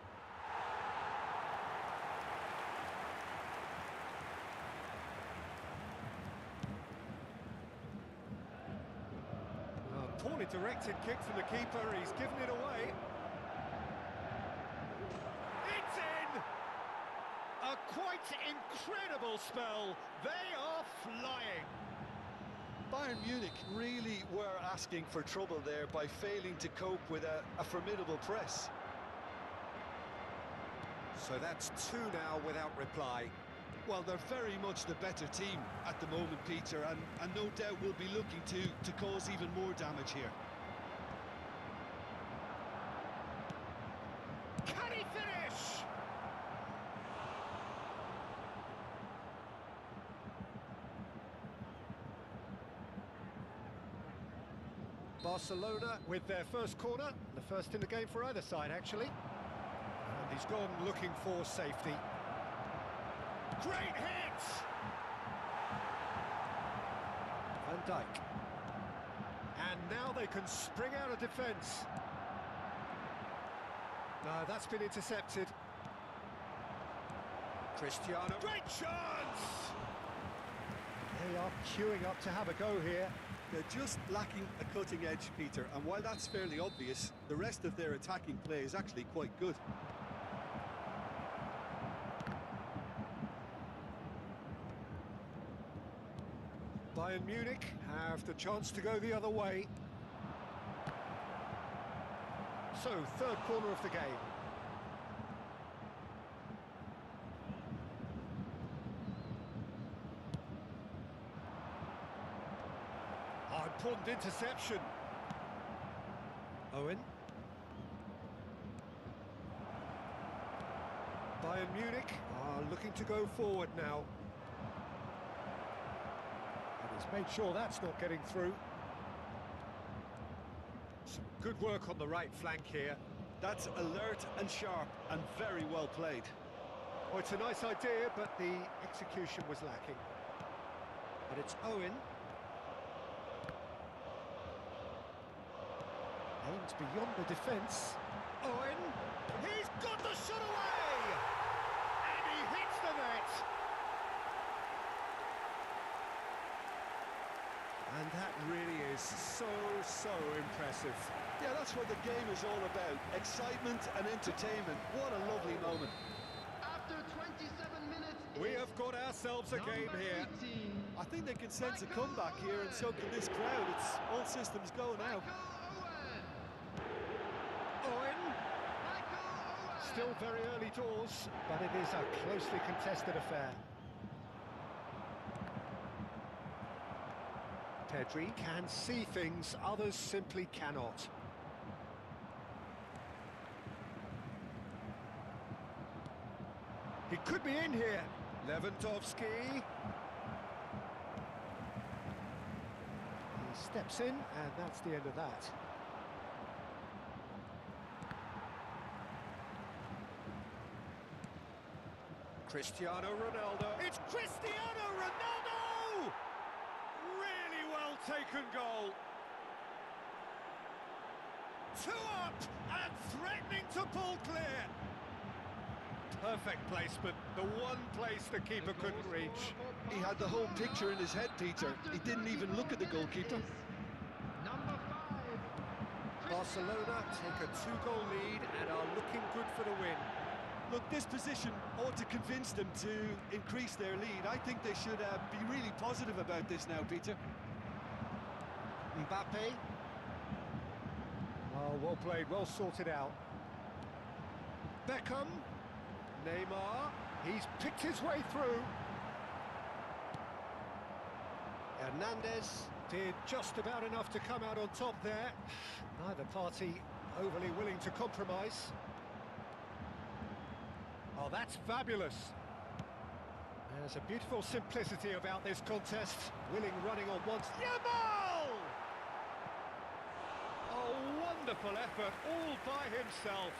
Poorly directed kick from the keeper, he's given it away. It's in! A quite incredible spell. They are flying. Bayern Munich really were asking for trouble there by failing to cope with a formidable press. So that's two now without reply. Well, they're very much the better team at the moment, Peter, and no doubt will be looking to cause even more damage here. Can he finish? Barcelona with their first corner, the first in the game for either side, actually. And he's gone looking for safety. Great hit! Van Dijk. And now they can spring out of defence. No, that's been intercepted. Cristiano. Great chance! They are queuing up to have a go here. They're just lacking a cutting edge, Peter, and while that's fairly obvious, the rest of their attacking play is actually quite good. Bayern Munich have the chance to go the other way. So, third corner of the game. Oh, important interception. Owen. Bayern Munich are looking to go forward now. He's made sure that's not getting through. Some good work on the right flank here. That's alert and sharp and very well played. Oh, it's a nice idea, but the execution was lacking. But it's Owen. Aims beyond the defence. Owen, he's got the shot away! And he hits the net! And that really is so impressive. Yeah, that's what the game is all about. Excitement and entertainment. What a lovely moment. After 27 minutes, We have got ourselves a game here. 18, I think they can sense a comeback here, and so can this crowd. It's all systems go now. Owen, still very early doors, but it is a closely contested affair. Pedri can see things others simply cannot. could be in here. Lewandowski. He steps in, and that's the end of that. Cristiano Ronaldo. It's Cristiano Ronaldo! Really well taken goal. 2 up and threatening to pull clear. Perfect placement, the one place the keeper couldn't reach. He had the whole picture in his head, Peter. He didn't even look at the goalkeeper. Number 5. Barcelona take a 2-goal lead and are looking good for the win. Look, this position ought to convince them to increase their lead. I think they should be really positive about this now, Peter. Mbappe. Oh, well played, well sorted out. Beckham. Neymar. He's picked his way through. Hernandez did just about enough to come out on top there. Neither party overly willing to compromise. Oh, that's fabulous. There's a beautiful simplicity about this contest. Willing running on once. Yamal! A wonderful effort all by himself.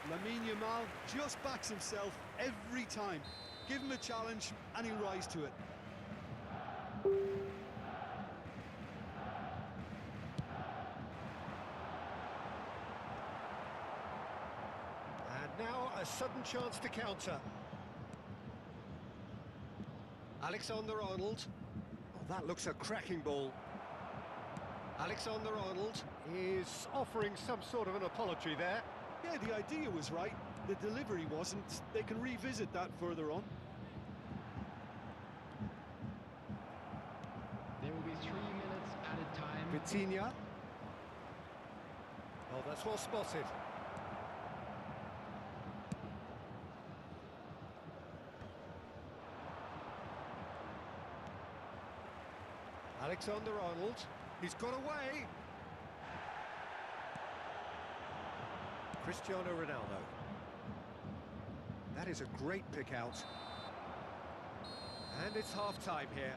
Lamine Yamal just backs himself every time. Give him a challenge and he'll rise to it. And now a sudden chance to counter. Alexander-Arnold. Oh, that looks a cracking ball. Alexander-Arnold is offering some sort of an apology there. Yeah, the idea was right. The delivery wasn't. They can revisit that further on. There will be 3 minutes added time. Vitinha. Oh, that's well spotted. Alexander-Arnold. He's got away. Cristiano Ronaldo. That is a great pick out. And it's half-time here.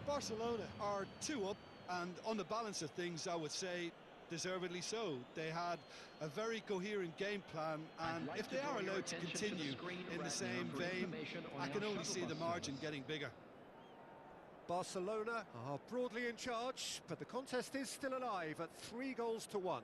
Barcelona are 2 up, and on the balance of things, I would say deservedly so. They had a very coherent game plan, and if they are allowed to continue in the same vein, I can only see the margin getting bigger. Barcelona are broadly in charge, but the contest is still alive at 3-1.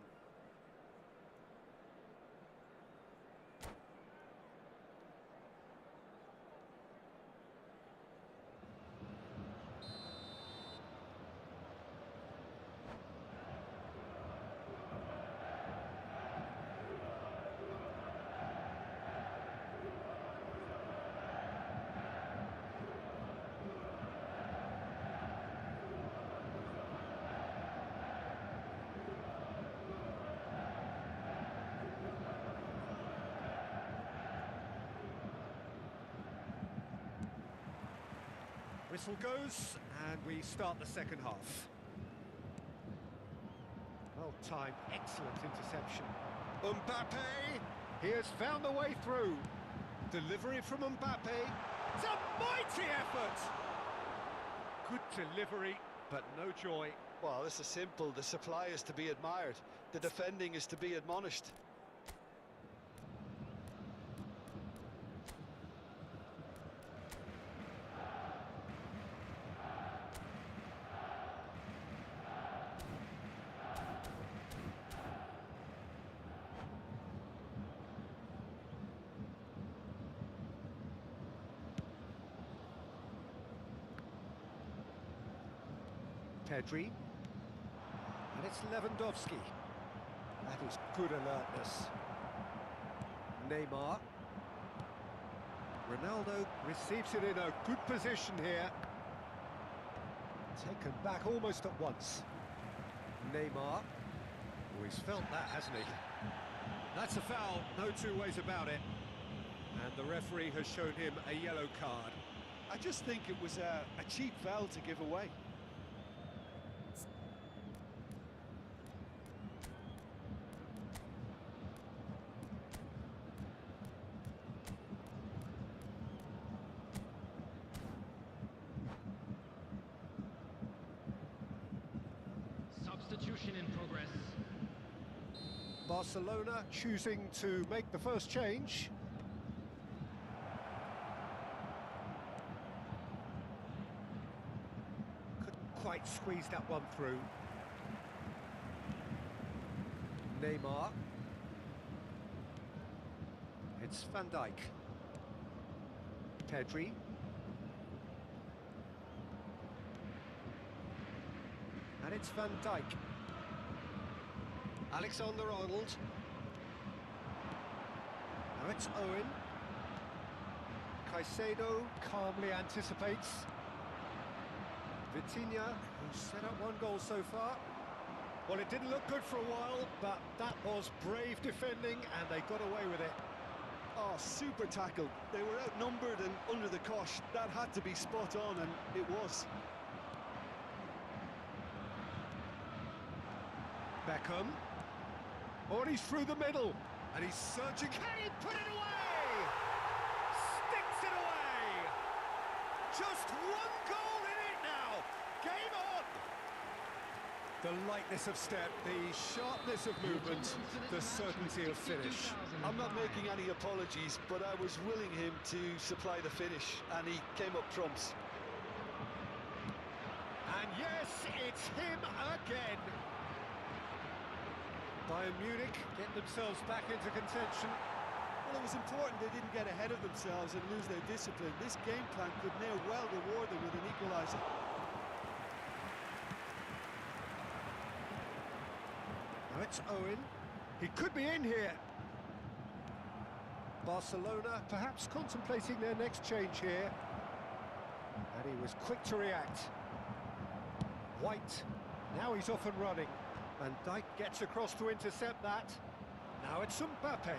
Whistle goes, and we start the second half. Well timed, excellent interception. Mbappe, he has found the way through. Delivery from Mbappe. It's a mighty effort! Good delivery, but no joy. Well, this is simple. The supply is to be admired. The defending is to be admonished. Pedri. And it's Lewandowski. That is good alertness. Neymar. Ronaldo receives it in a good position here. Taken back almost at once. Neymar. Oh, he's felt that, hasn't he? That's a foul, no two ways about it. And the referee has shown him a yellow card. I just think it was a cheap foul to give away. Substitution in progress. Barcelona choosing to make the first change. Couldn't quite squeeze that one through. Neymar. It's Van Dijk. Pedri. And it's Van Dijk. Alexander-Arnold. Now it's Owen. Caicedo calmly anticipates. Vitinha, who's set up one goal so far. Well, it didn't look good for a while, but that was brave defending, and they got away with it. Oh, super tackle. They were outnumbered and under the cosh. That had to be spot on, and it was. Beckham. Oh, and he's through the middle. And he's searching. Can he put it away? Sticks it away. Just one goal in it now. Game on. The lightness of step, the sharpness of movement, the certainty of finish. I'm not making any apologies, but I was willing him to supply the finish, and he came up trumps. And yes, it's him again. Bayern Munich get themselves back into contention. Well, it was important they didn't get ahead of themselves and lose their discipline. This game plan could now well reward them with an equaliser. Now it's Owen. He could be in here. Barcelona perhaps contemplating their next change here. And he was quick to react. White. Now he's off and running. Van Dijk gets across to intercept that. Now it's Mbappe.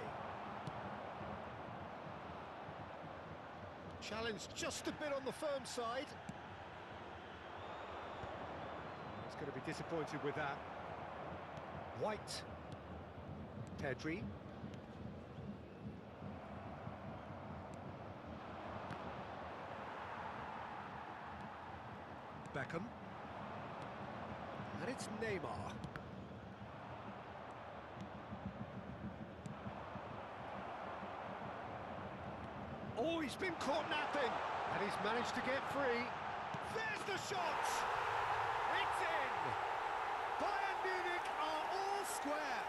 Challenged just a bit on the firm side. He's going to be disappointed with that. White. Pedri. Beckham. And it's Neymar. Oh, he's been caught napping, and he's managed to get free. There's the shot! It's in! Bayern Munich are all square.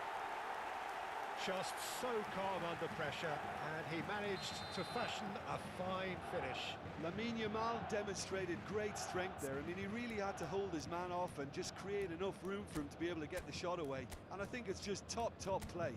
Just so calm under pressure, and he managed to fashion a fine finish. Lamine Yamal demonstrated great strength there. I mean, he really had to hold his man off and just create enough room for him to be able to get the shot away. And I think it's just top play.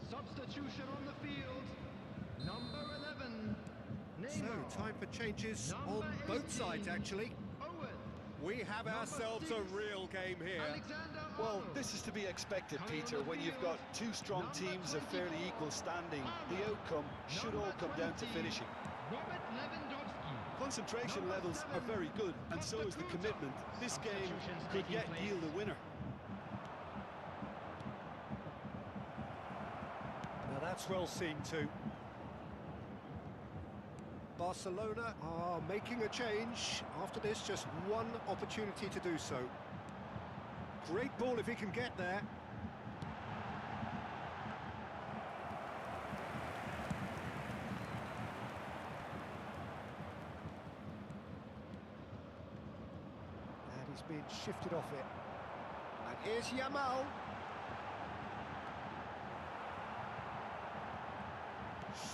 Substitution on the field. Number 11. Neymar. So, time for changes Number on both 18, sides, actually. Owen. We have ourselves a real game here. Well, this is to be expected, Peter. When you've got two strong teams of fairly equal standing, the outcome should all come down to finishing. Concentration levels are very good, and so is the commitment. This game could yet yield a winner. Now that's well seen too. Barcelona are making a change. After this, just one opportunity to do so. Great ball if he can get there. And he's being shifted off it. And here's Yamal.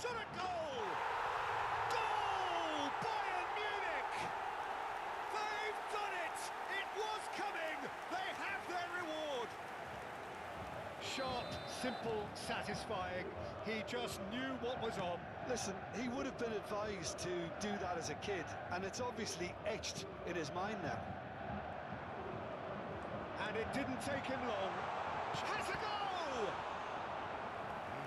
Shot a goal! Goal! Bayern Munich! They've done it! It was coming! They have their reward! Sharp, simple, satisfying. He just knew what was on. Listen, he would have been advised to do that as a kid, and it's obviously etched in his mind now. And it didn't take him long. Has a goal!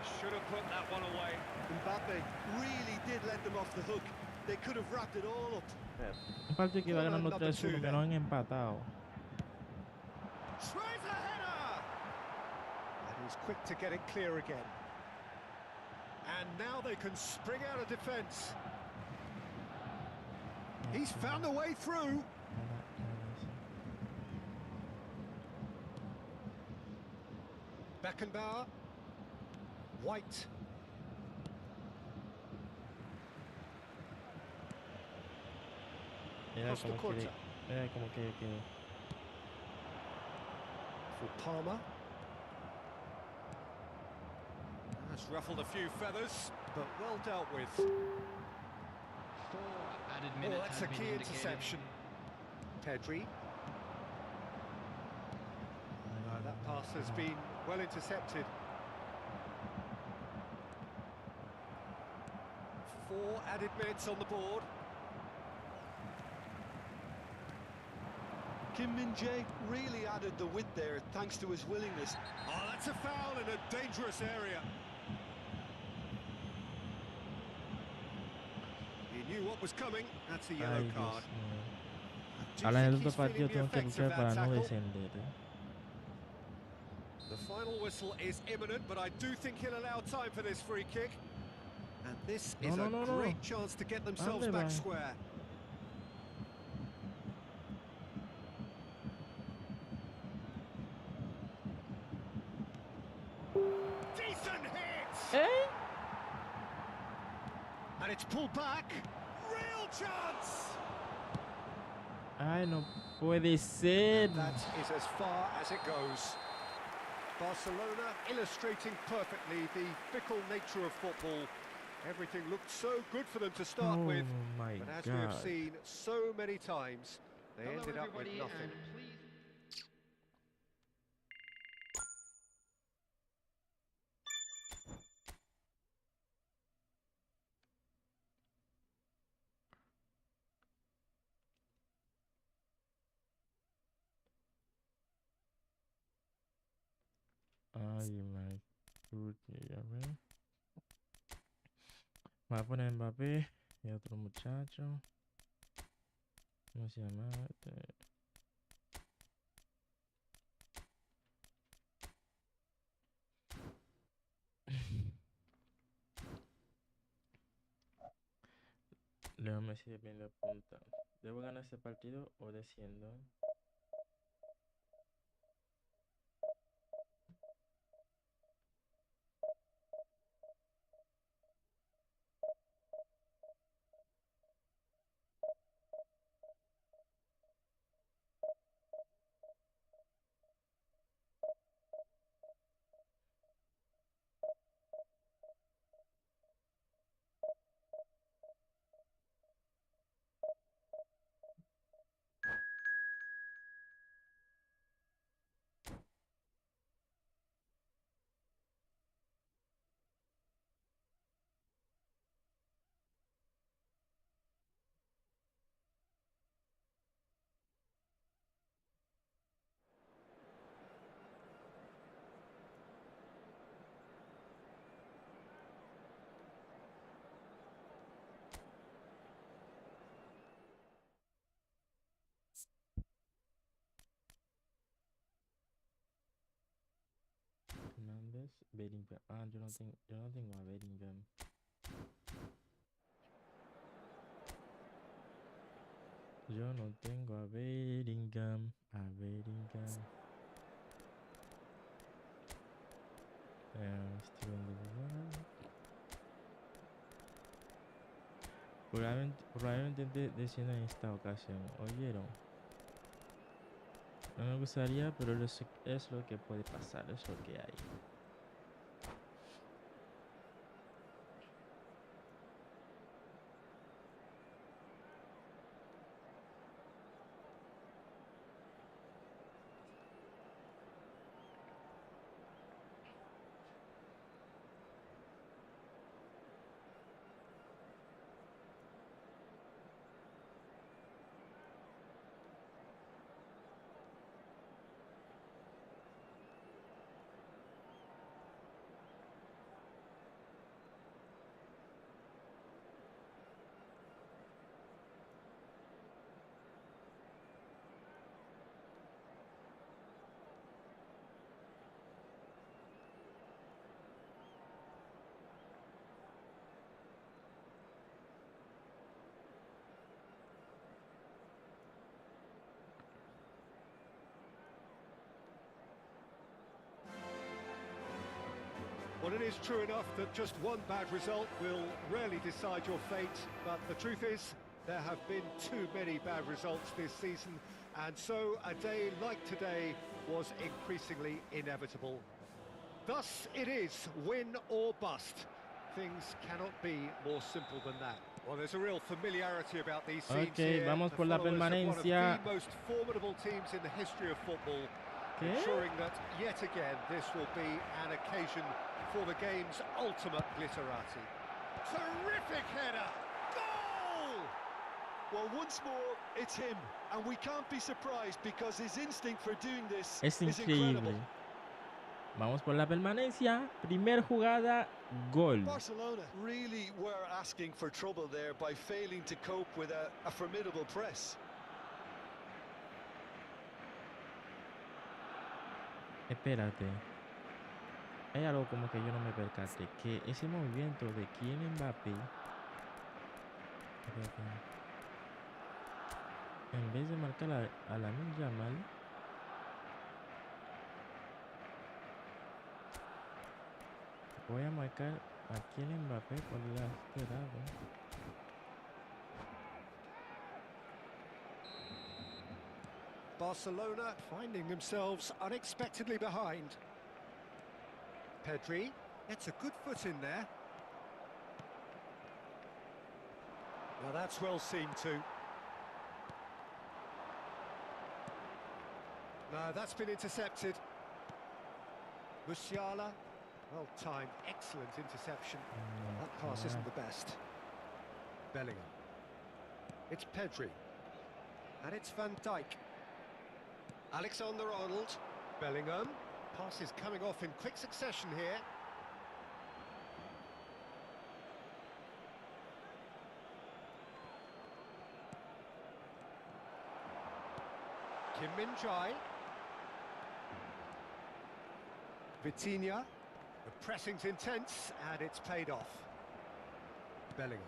He should have put that one away. Mbappe really did let them off the hook. They could have wrapped it all up. Un partido que iba ganando 3-1, que no han empatado. Tries a header! And he's quick to get it clear again. And now they can spring out of defence. He's found a way through. Beckenbauer. White. Mira como que For Palmer. That's ruffled a few feathers, but well dealt with. 4 added Oh, minutes that's have a been key indicated. interception. Pedri. That pass has been well intercepted. 4 added minutes on the board. Kim Min-jae really added the width there thanks to his willingness. Oh, that's a foul in a dangerous area. He knew what was coming. That's a yellow Ay, card. Dios mío. Do you Ahora en el think otro he's feeling partido the tengo que effects of luchar that para no tackle? descender. The final whistle is imminent, but I do think he'll allow time for this free kick. And this is a great chance to get themselves ¿Dónde back va? square. Decent hit! ¿Eh? And it's pulled back. Real chance! Ay, no puede ser. That is as far as it goes. Barcelona illustrating perfectly the fickle nature of football. Everything looked so good for them to start Oh with, my but as we have God. seen so many times, they Hello ended up with everybody, nothing. and please Ay, my goodness, a ver. Me voy a poner Mbappé y otro muchacho. ¿Cómo se llama? Leo Messi bien la punta. ¿Debo ganar este partido o desciendo? Hernández, Bellingham. Ah, yo no tengo a Bellingham. Yo no tengo a Bellingham. A Bellingham. Steven de Boer. Probablemente descienda en esta ocasión. ¿Oyeron? No me gustaría, pero es lo que puede pasar, es lo que hay. Well, it is true enough that just one bad result will rarely decide your fate, but the truth is, there have been too many bad results this season, and so a day like today was increasingly inevitable. Thus it is win or bust. Things cannot be more simple than that. Well, there's a real familiarity about these scenes here. Vamos por la permanencia. One of the most formidable teams in the history of football, ¿Qué? ensuring that yet again this will be an occasion for the game's ultimate glitterati. Terrific header! Goal! Well, once more, it's him, and we can't be surprised because his instinct for doing this Es is increíble. incredible. Vamos por la permanencia. Primer jugada, gol. Barcelona really were asking for trouble there by failing to cope with a formidable press. Espérate. Hay algo como que yo no me percaté. Que ese movimiento de Kylian Mbappé. Espérate. En vez de marcar a Lamine Yamal. Voy a marcar a Kylian Mbappé por este lado. Barcelona finding themselves unexpectedly behind. Pedri gets a good foot in there. Now that's well seen too. No, that's been intercepted. Musiala, well timed, excellent interception. That pass isn't the best. Bellingham. It's Pedri. And it's Van Dijk. Alexander-Arnold. Bellingham. Pass is coming off in quick succession here. Kim Min-jae. Vitinha. The pressing's intense and it's paid off. Bellingham.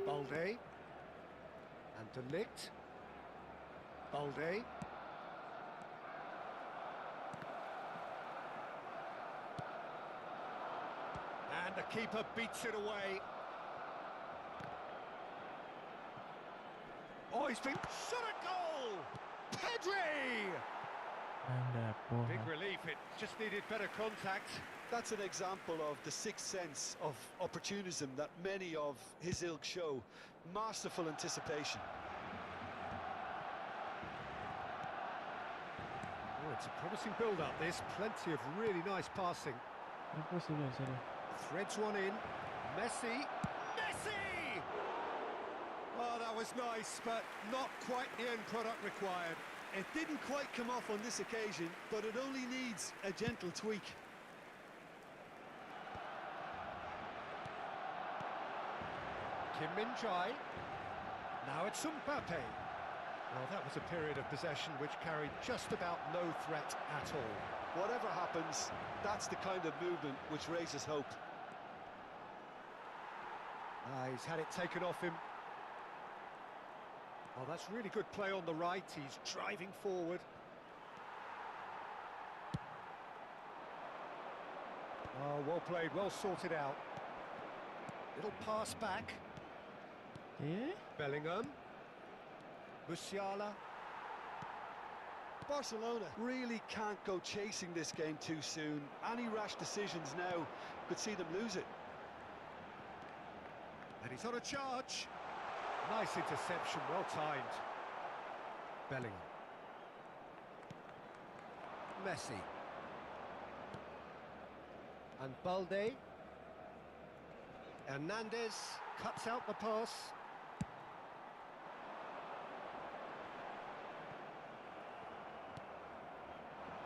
Balde. And De Ligt. Balde. And the keeper beats it away. Oh, he's been shot at goal! Pedri! Anda, Big porra. relief, it just needed better contact. That's an example of the sixth sense of opportunism that many of his ilk show. Masterful anticipation. Oh, it's a promising build-up, this. Plenty of really nice passing. No es posible, en serio. Threads one in. Messi. Messi! Oh, that was nice, but not quite the end product required. It didn't quite come off on this occasion, but it only needs a gentle tweak. Kim Min-jae. Now it's Mbappe. Well, that was a period of possession which carried just about no threat at all. Whatever happens, that's the kind of movement which raises hope. He's had it taken off him. Oh, that's really good play on the right. He's driving forward. Oh, well played, well sorted out. Little pass back. ¿Qué? Bellingham. Musiala. Barcelona really can't go chasing this game too soon. Any rash decisions now could see them lose it. And he's on a charge. Nice interception, well timed. Bellingham. Messi. And Balde. Hernandez cuts out the pass.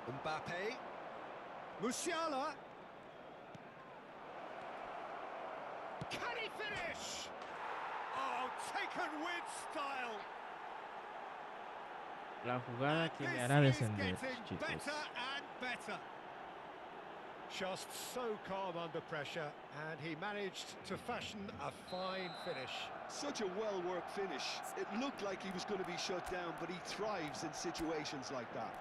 Mbappe. Musiala. Can he finish? Oh, taken with style. La jugada que me This hará is descender, getting chicos. better and better. Just so calm under pressure, and he managed to fashion a fine finish. Such a well-worked finish. It looked like he was going to be shut down, but he thrives in situations like that.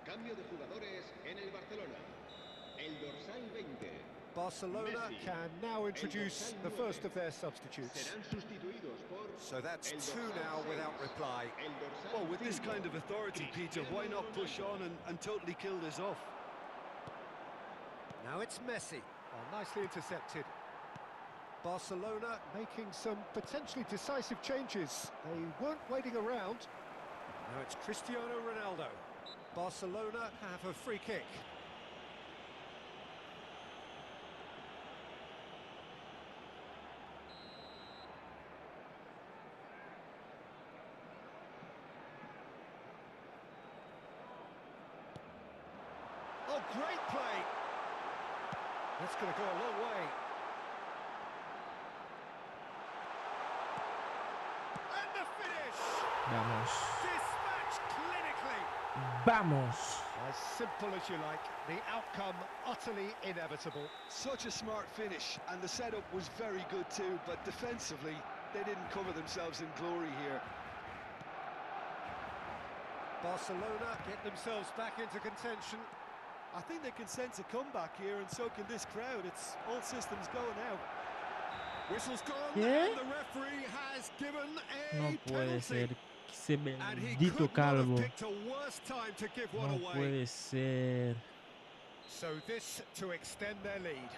Cambio de jugadores en el Barcelona. El dorsal 20. Barcelona Messi. can now introduce the first of their substitutes. Serán sustituidos por So that's el two dorsal now 6, without reply. el dorsal Well, with this 5, kind of authority, Peter, why Cristiano not push Ronaldo. on and totally kill this off? Now it's Messi. Oh, nicely intercepted. Barcelona making some potentially decisive changes. They weren't waiting around. Now it's Cristiano Ronaldo. Barcelona have a free kick. Oh, great play! That's going to go a long way. And the finish! Vamos. Dispatched clinically. Vamos. As simple as you like, the outcome utterly inevitable. Such a smart finish, and the setup was very good too, but defensively, they didn't cover themselves in glory here. Barcelona get themselves back into contention. I think they can sense a comeback here, and so can this crowd. It's all systems go now. Whistle's gone, ¿Qué? and the referee has given a No puede ser. penalty. Ese And he bendito could not have calvo. picked a worse time to give one No away. puede ser. So this to extend their lead.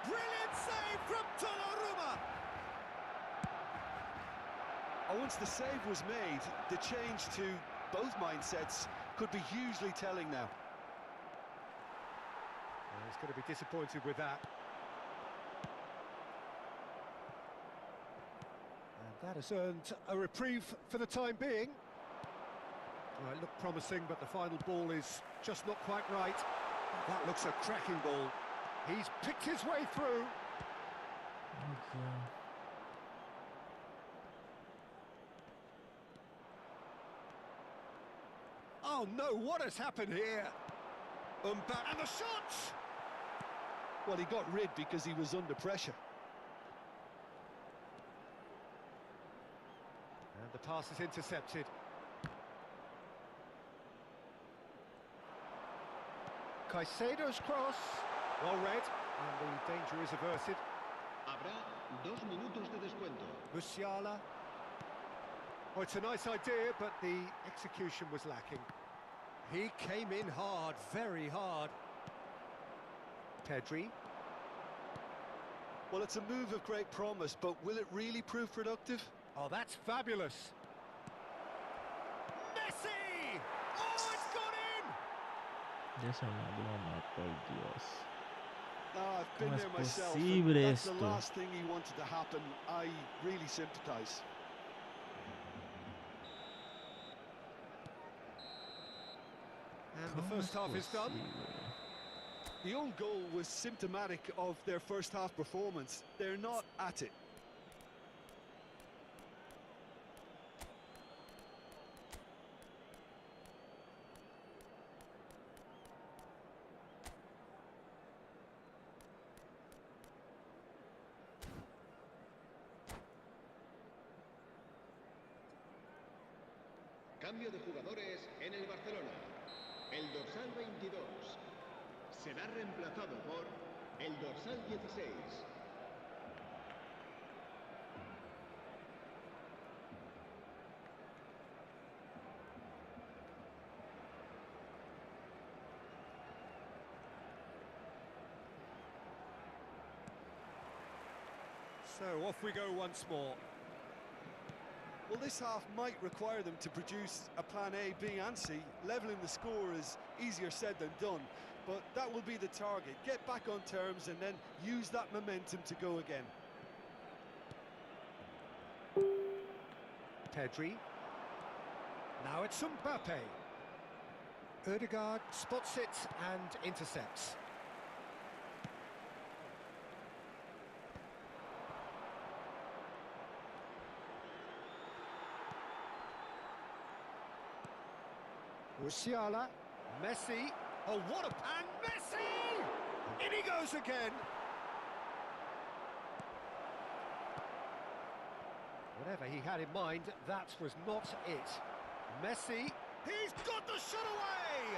Brilliant save from Donnarumma. Once the save was made, the change to both mindsets could be hugely telling now. Well, he's going to be disappointed with that. And that has earned a reprieve for the time being. Well, it looked promising, but the final ball is just not quite right. That looks a cracking ball. He's picked his way through. Okay. Oh no, what has happened here? And the shot! Well, he got rid because he was under pressure. And the pass is intercepted. Caicedo's cross. Well read, and the danger is averted. Habrá 2 minutos de descuento. Musiala. Oh, it's a nice idea, but the execution was lacking. He came in hard, very hard. Pedri. Well, it's a move of great promise, but will it really prove productive? Oh, that's fabulous. Messi! Oh, it's gone in! Es una broma, por Dios. Ah, I've been ¿Cómo es there myself. posible And that's the esto? last thing he wanted to happen. I really sympathise. And the ¿Cómo first half is done. posible? The own goal was symptomatic of their first half performance. They're not at it. Cambio de jugadores en el Barcelona. El dorsal 22 será reemplazado por el dorsal 16. So off we go once more. Well, this half might require them to produce a plan A, B and C. Levelling the score is easier said than done, but that will be the target. Get back on terms and then use that momentum to go again. Pedri. Now it's Mbappe. Ødegaard spots it and intercepts. Musiala, Messi, oh what a... and Messi! In he goes again! Whatever he had in mind, that was not it. Messi, he's got the shot away!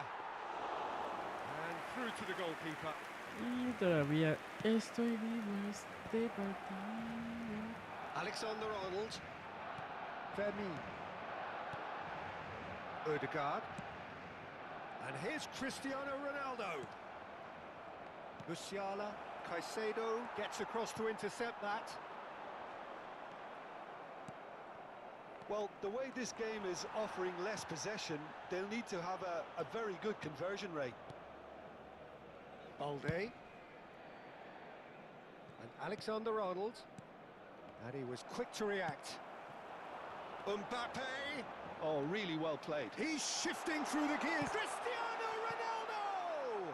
And through to the goalkeeper. Y todavía estoy vivo en este partido. Alexander-Arnold. Fermin. Odegaard. And here's Cristiano Ronaldo. Musiala, Caicedo gets across to intercept that. Well, the way this game is offering less possession, they'll need to have a very good conversion rate. Balde. And Alexander-Arnold. And he was quick to react. Mbappe. Oh, really well played. He's shifting through the gears. Cristiano Ronaldo!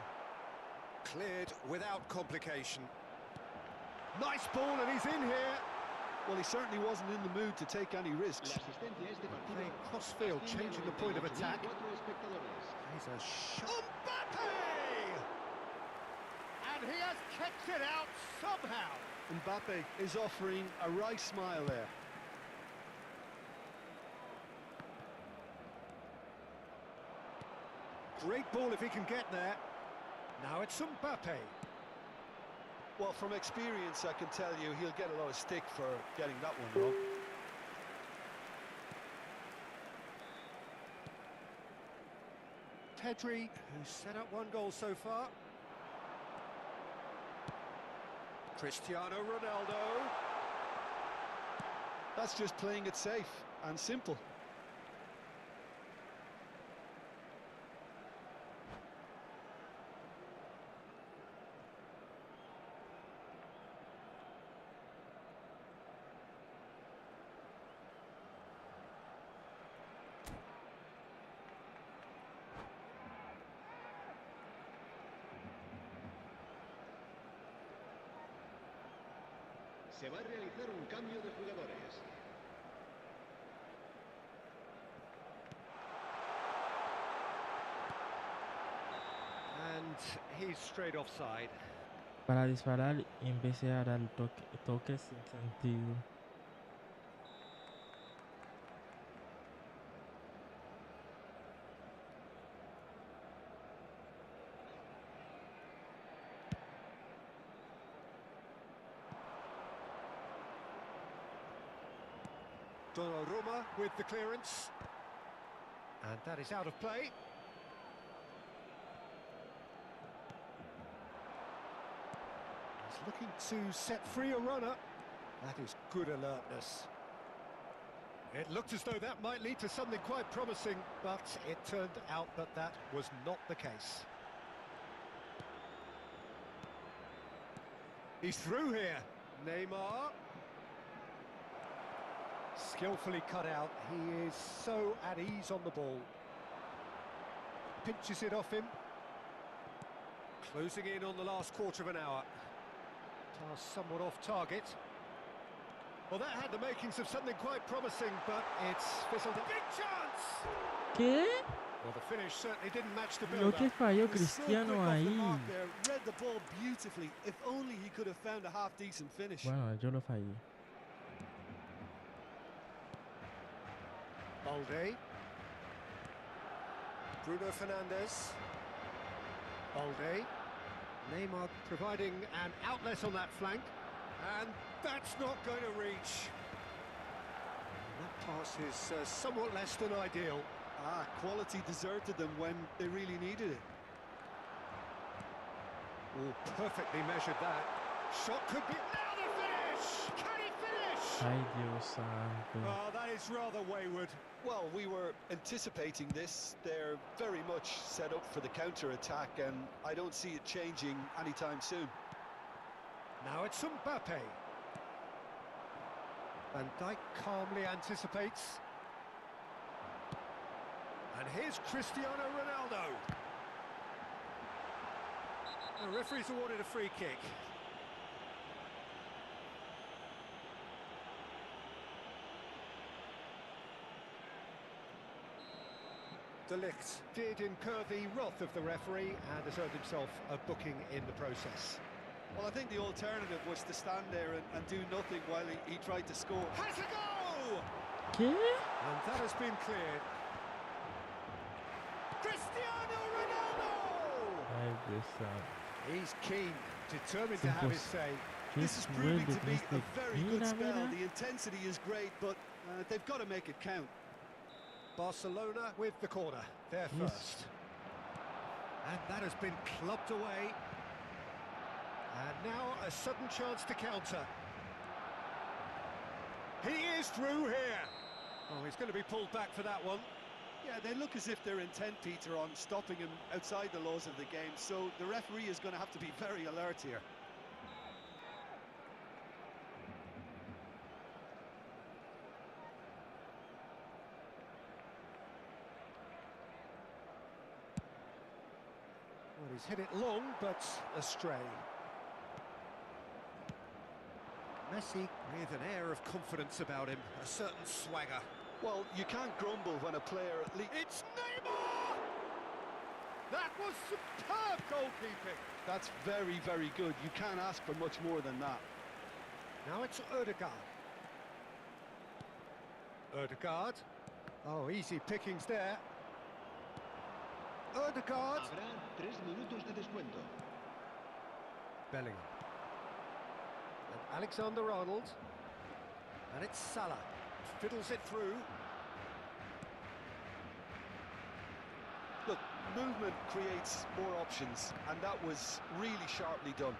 Cleared without complication. Nice ball, and he's in here. Well, he certainly wasn't in the mood to take any risks. Playing cross-field, changing the point of attack. He's a shot. Mbappe! And he has kept it out somehow. Mbappe is offering a wry smile there. Great ball if he can get there. Now it's Mbappe. Well, from experience, I can tell you he'll get a lot of stick for getting that one wrong. Pedri, who's set up one goal so far. Cristiano Ronaldo. That's just playing it safe and simple. Se va a realizar un cambio de jugadores. And he's straight offside. Para disparar y en vez de dar al toque sin sentido. Donnarumma with the clearance. And that is out of play. He's looking to set free a runner. That is good alertness. It looked as though that might lead to something quite promising, but it turned out that that was not the case. He's through here. Neymar. Skillfully cut out. He is so at ease on the ball. Pinches it off him. Closing in on the last quarter of an hour. Pass somewhat off target. Well, that had the makings of something quite promising, but it's fizzled. A big chance! ¿Qué? Well, the finish certainly didn't match the Lo build-up. que falló He was so quick Cristiano off the ahí. mark there, read the ball beautifully. If only he could have found a half-decent finish. Bueno, yo lo fallé. Balde. Bruno Fernandes. Balde. Neymar providing an outlet on that flank. And that's not going to reach. That pass is somewhat less than ideal. Quality deserted them when they really needed it. Oh, perfectly measured that. Shot could be... Now the finish! Can he finish? Ay, Dios santo. Oh, that is rather wayward. Well, we were anticipating this. They're very much set up for the counter-attack, and I don't see it changing anytime soon. Now it's Mbappe. Van Dijk calmly anticipates. And here's Cristiano Ronaldo. The referee's awarded a free kick. De Ligt did incur the wrath of the referee and has earned himself a booking in the process. Well, I think the alternative was to stand there and do nothing while he tried to score. Has a goal! ¿Qué? And that has been cleared. Cristiano Ronaldo! Ay, Dios santo. He's keen, determined to have his say. Qué This is proving suerte to be con a este. very good Mira, spell. mira. The intensity is great, but they've got to make it count. Barcelona with the corner, there Yes. first. And that has been clubbed away. And now a sudden chance to counter. He is through here. Oh, he's going to be pulled back for that one. Yeah, they look as if they're intent, Peter, on stopping him outside the laws of the game, so the referee is going to have to be very alert here. Well, he's hit it long, but astray. Messi with an air of confidence about him, a certain swagger. Well, you can't grumble when a player at least... It's Neymar! That was superb goalkeeping. That's very, very good. You can't ask for much more than that. Now it's Ødegaard. Ødegaard. Oh, easy pickings there. Ødegaard. Habrá 3 minutos de descuento. Bellingham. And Alexander-Arnold. And it's Salah. Fiddles it through. Look, movement creates more options, and that was really sharply done.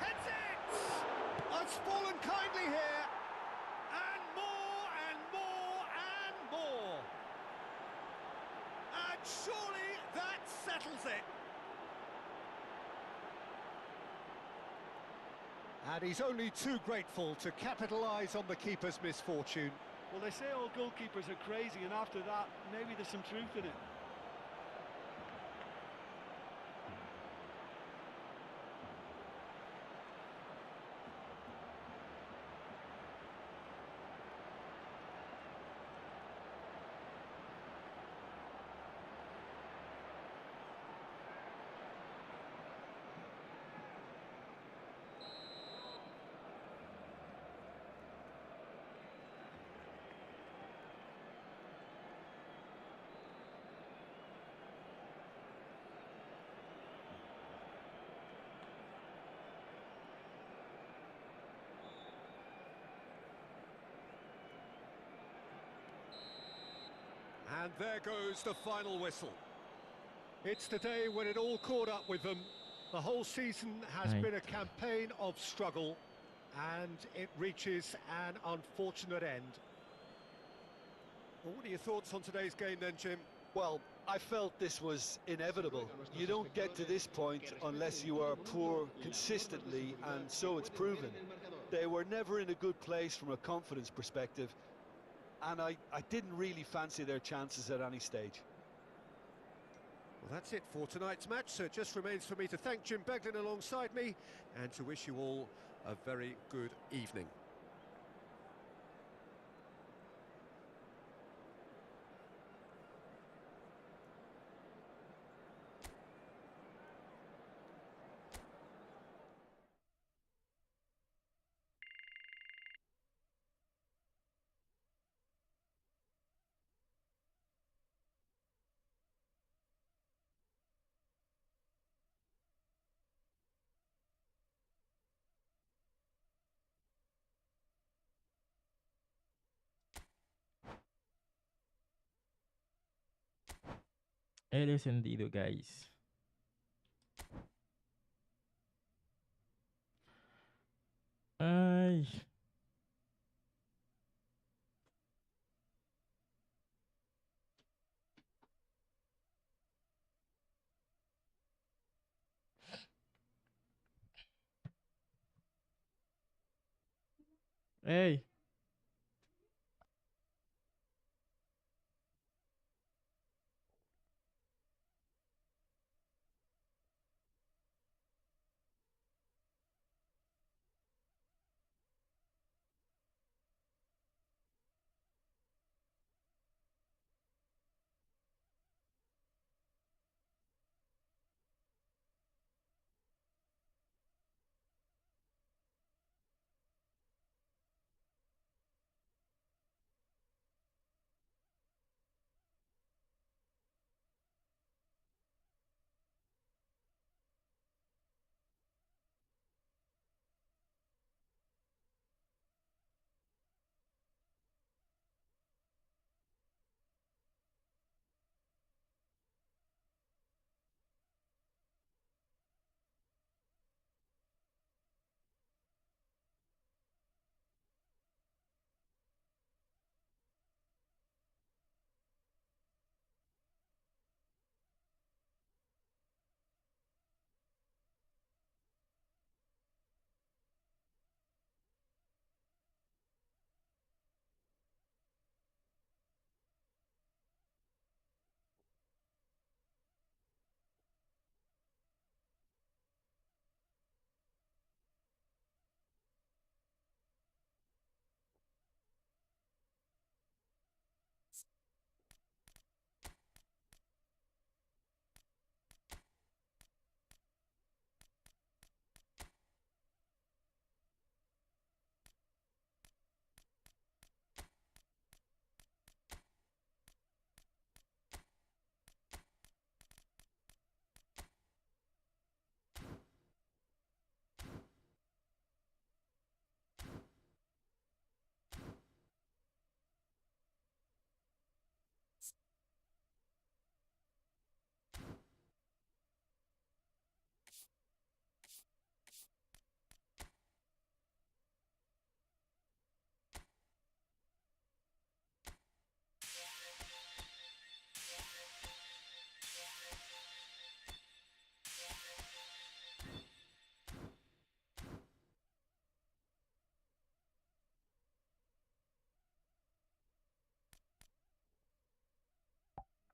Heads it! Oh, it's fallen kindly here. And more and more and more. And surely that settles it. And he's only too grateful to capitalise on the keeper's misfortune. Well, they say all goalkeepers are crazy, and after that, maybe there's some truth in it. And there goes the final whistle. It's the day when it all caught up with them. The whole season has Right. been a campaign of struggle, and it reaches an unfortunate end. Well, what are your thoughts on today's game then, Jim? Well, I felt this was inevitable. You don't get to this point unless you are poor consistently, and so it's proven. They were never in a good place from a confidence perspective, and I didn't really fancy their chances at any stage. Well, that's it for tonight's match, so it just remains for me to thank Jim Beglin alongside me and to wish you all a very good evening. El encendido, guys. Ay. Ey.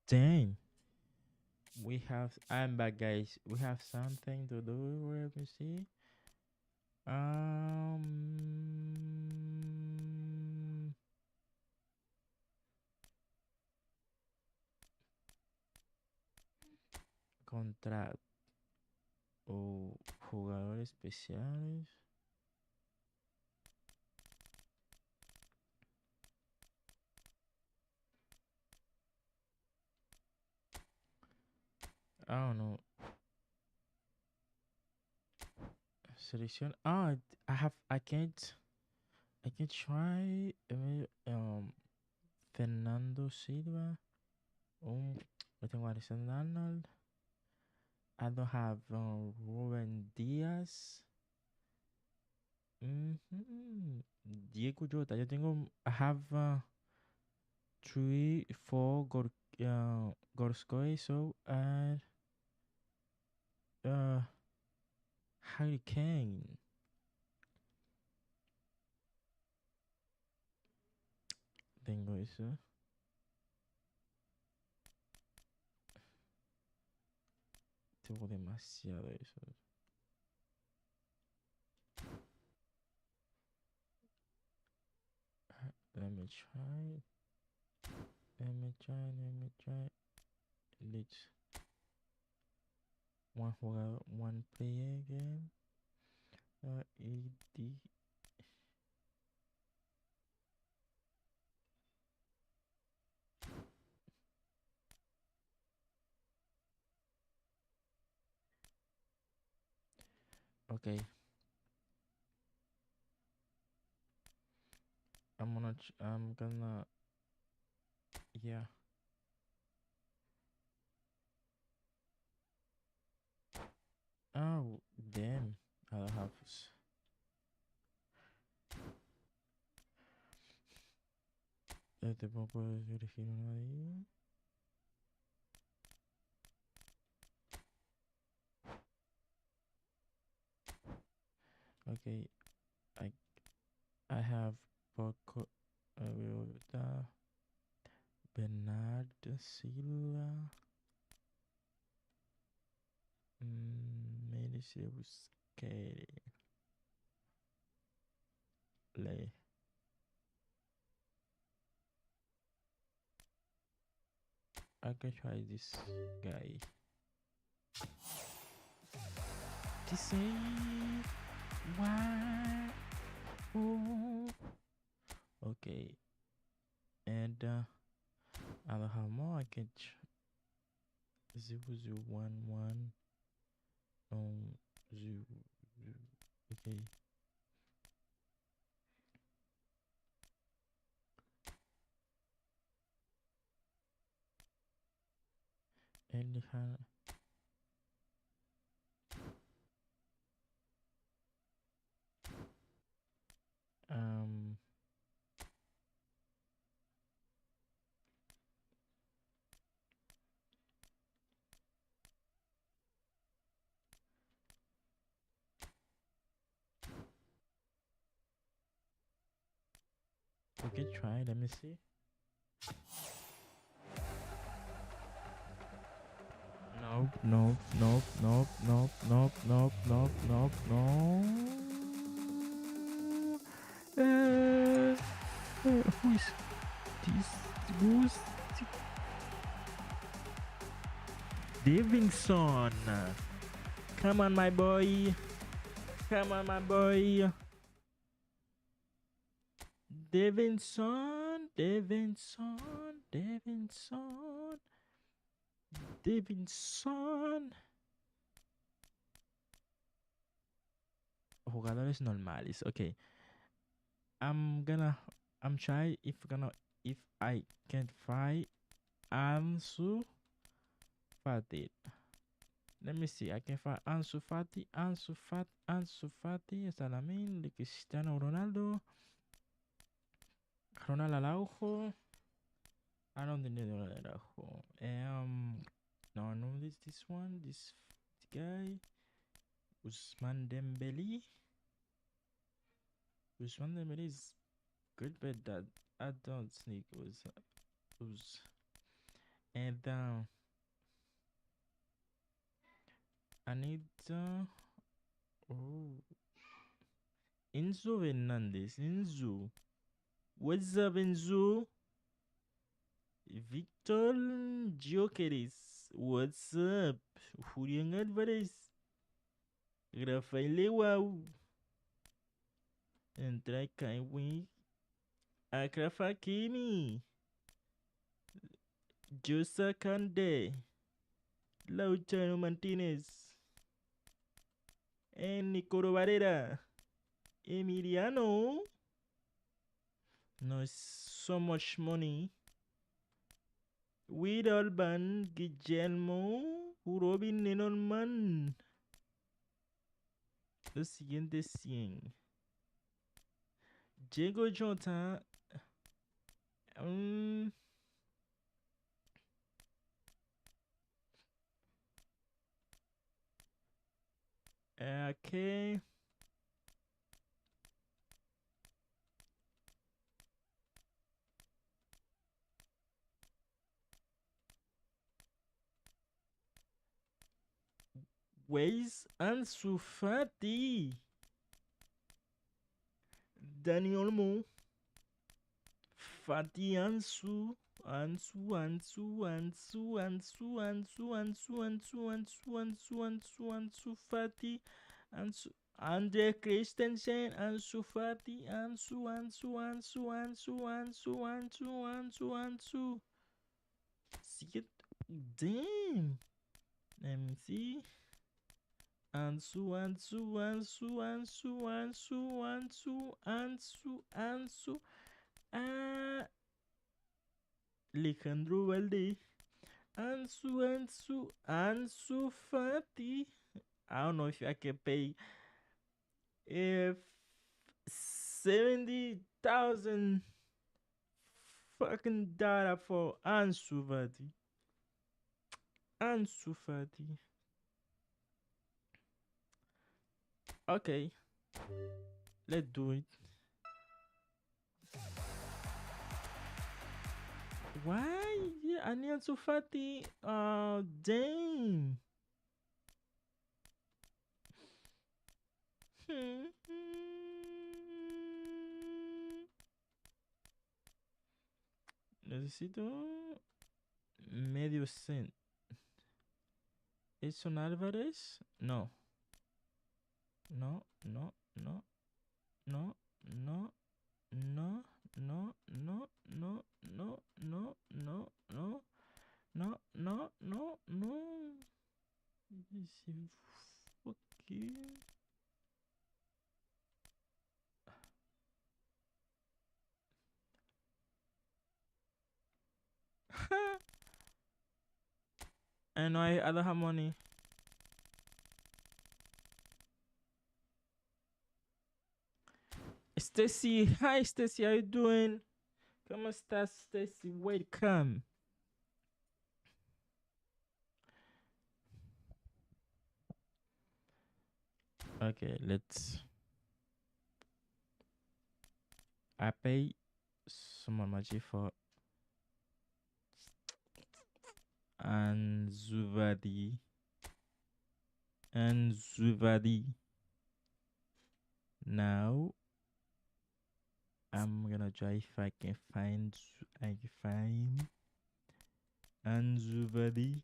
Dang. We have. I'm back, guys. We have something to do. Let me see. Contra o jugadores especiales. I don't know. Selection. Oh, I have. I can't. I can try. Fernando Silva. I tengo Alexander Arnold. I don't have Ruben Diaz. Diego Jota. Yo tengo. I have 3, 4 Gorskoy. So uh, Harry Kane. Tengo eso. Tengo demasiado eso. Let me try. Let me try. Let's one jugador, one player again. ED. Okay. I'm gonna. Yeah. Oh, damn. I don't have. Te puedo elegir uno de ahí. Okay. I I have Poco. Bernardo Silva. Medicine Busquets. Le. I can try this guy. This is why. Oh. Okay. And I don't have more. I can 0011 0. Okay. And um we can try. Let me see. Nope. Who is this? Who's Davinson? Come on, my boy. Come on, my boy. Davinson. Jugadores normales. Okay. I'm try if I can find Ansu Fati. Let me see. I can find Ansu Fati. Ansu Fati. Salamin. De Cristiano Ronaldo. Ronald Araujo. I don't think Ronald Araujo. No, I know this one. This guy. Usman Dembele. Usman Dembele is good, but that I don't think was And I need oh, Enzo Hernandez. Enzo. What's up, Enzo? Victor Gyökeres. What's up? Julian Alvarez. Rafael Leao. Entra Kaiwi. Akraf Hakimi. Josa Kande. Lautaro Martinez. And Nicolo Barrera. Emiliano. No, it's so much money. With Alban, Guillermo, Robin Nenorman. Lo siguiente 100. Diego Jota. Okay. Where's Ansu Fati? Dani Olmo. Fati Ansu. Ansu Fati. Ansu. Andre Christensen. Ansu Fati. Ansu. See it? Damn. Let me see. Ansu. Alejandro Valde. Ansu Fati. I don't know if I can pay if 70,000 fucking dollar for Ansu Fati. Okay, let's do it. Why? Yeah, I need Ansu Fati. Damn. Necesito medio cent. ¿Edson Álvarez? No. Fuck you. And I don't have money. Stacy, hi Stacy, how you doing? ¿Cómo estás, Stacy? Welcome. Okay, let's. I pay some money for Ansu Fati. Now I'm gonna try if I can find Ansu Fati.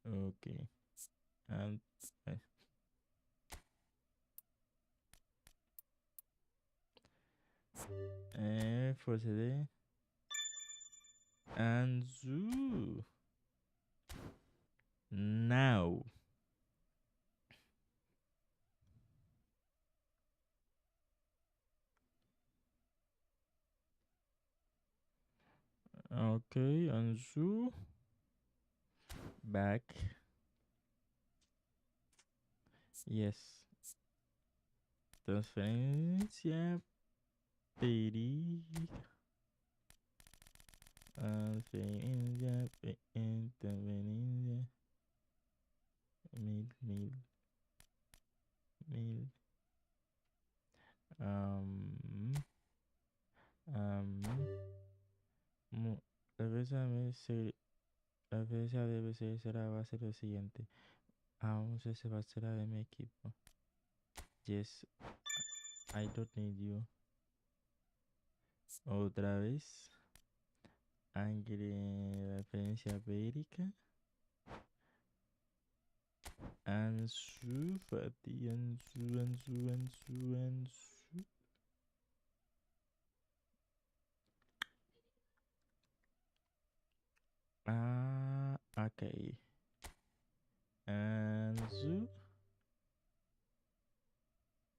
Okay. And for today, Ansu. Now. Okay, Ansu. Back. Yes. Transferencia. Pedir. Transferencia. Interveniencia. Mil. La defensa debe será va a ser lo siguiente. Vamos, ese va a ser de mi equipo. Yes, I don't need you. Otra vez. Angry referencia ibérica. Ansu Fati, Ansu. Ah, ok. Ansu.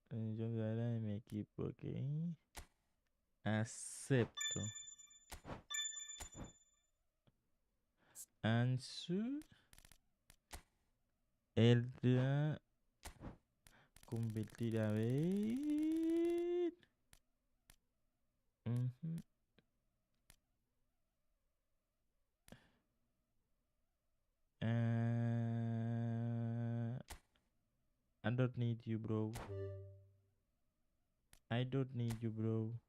Yo era de mi equipo, ok. Acepto. Ansu. Él convertir a ver. I don't need you, bro. I don't need you, bro.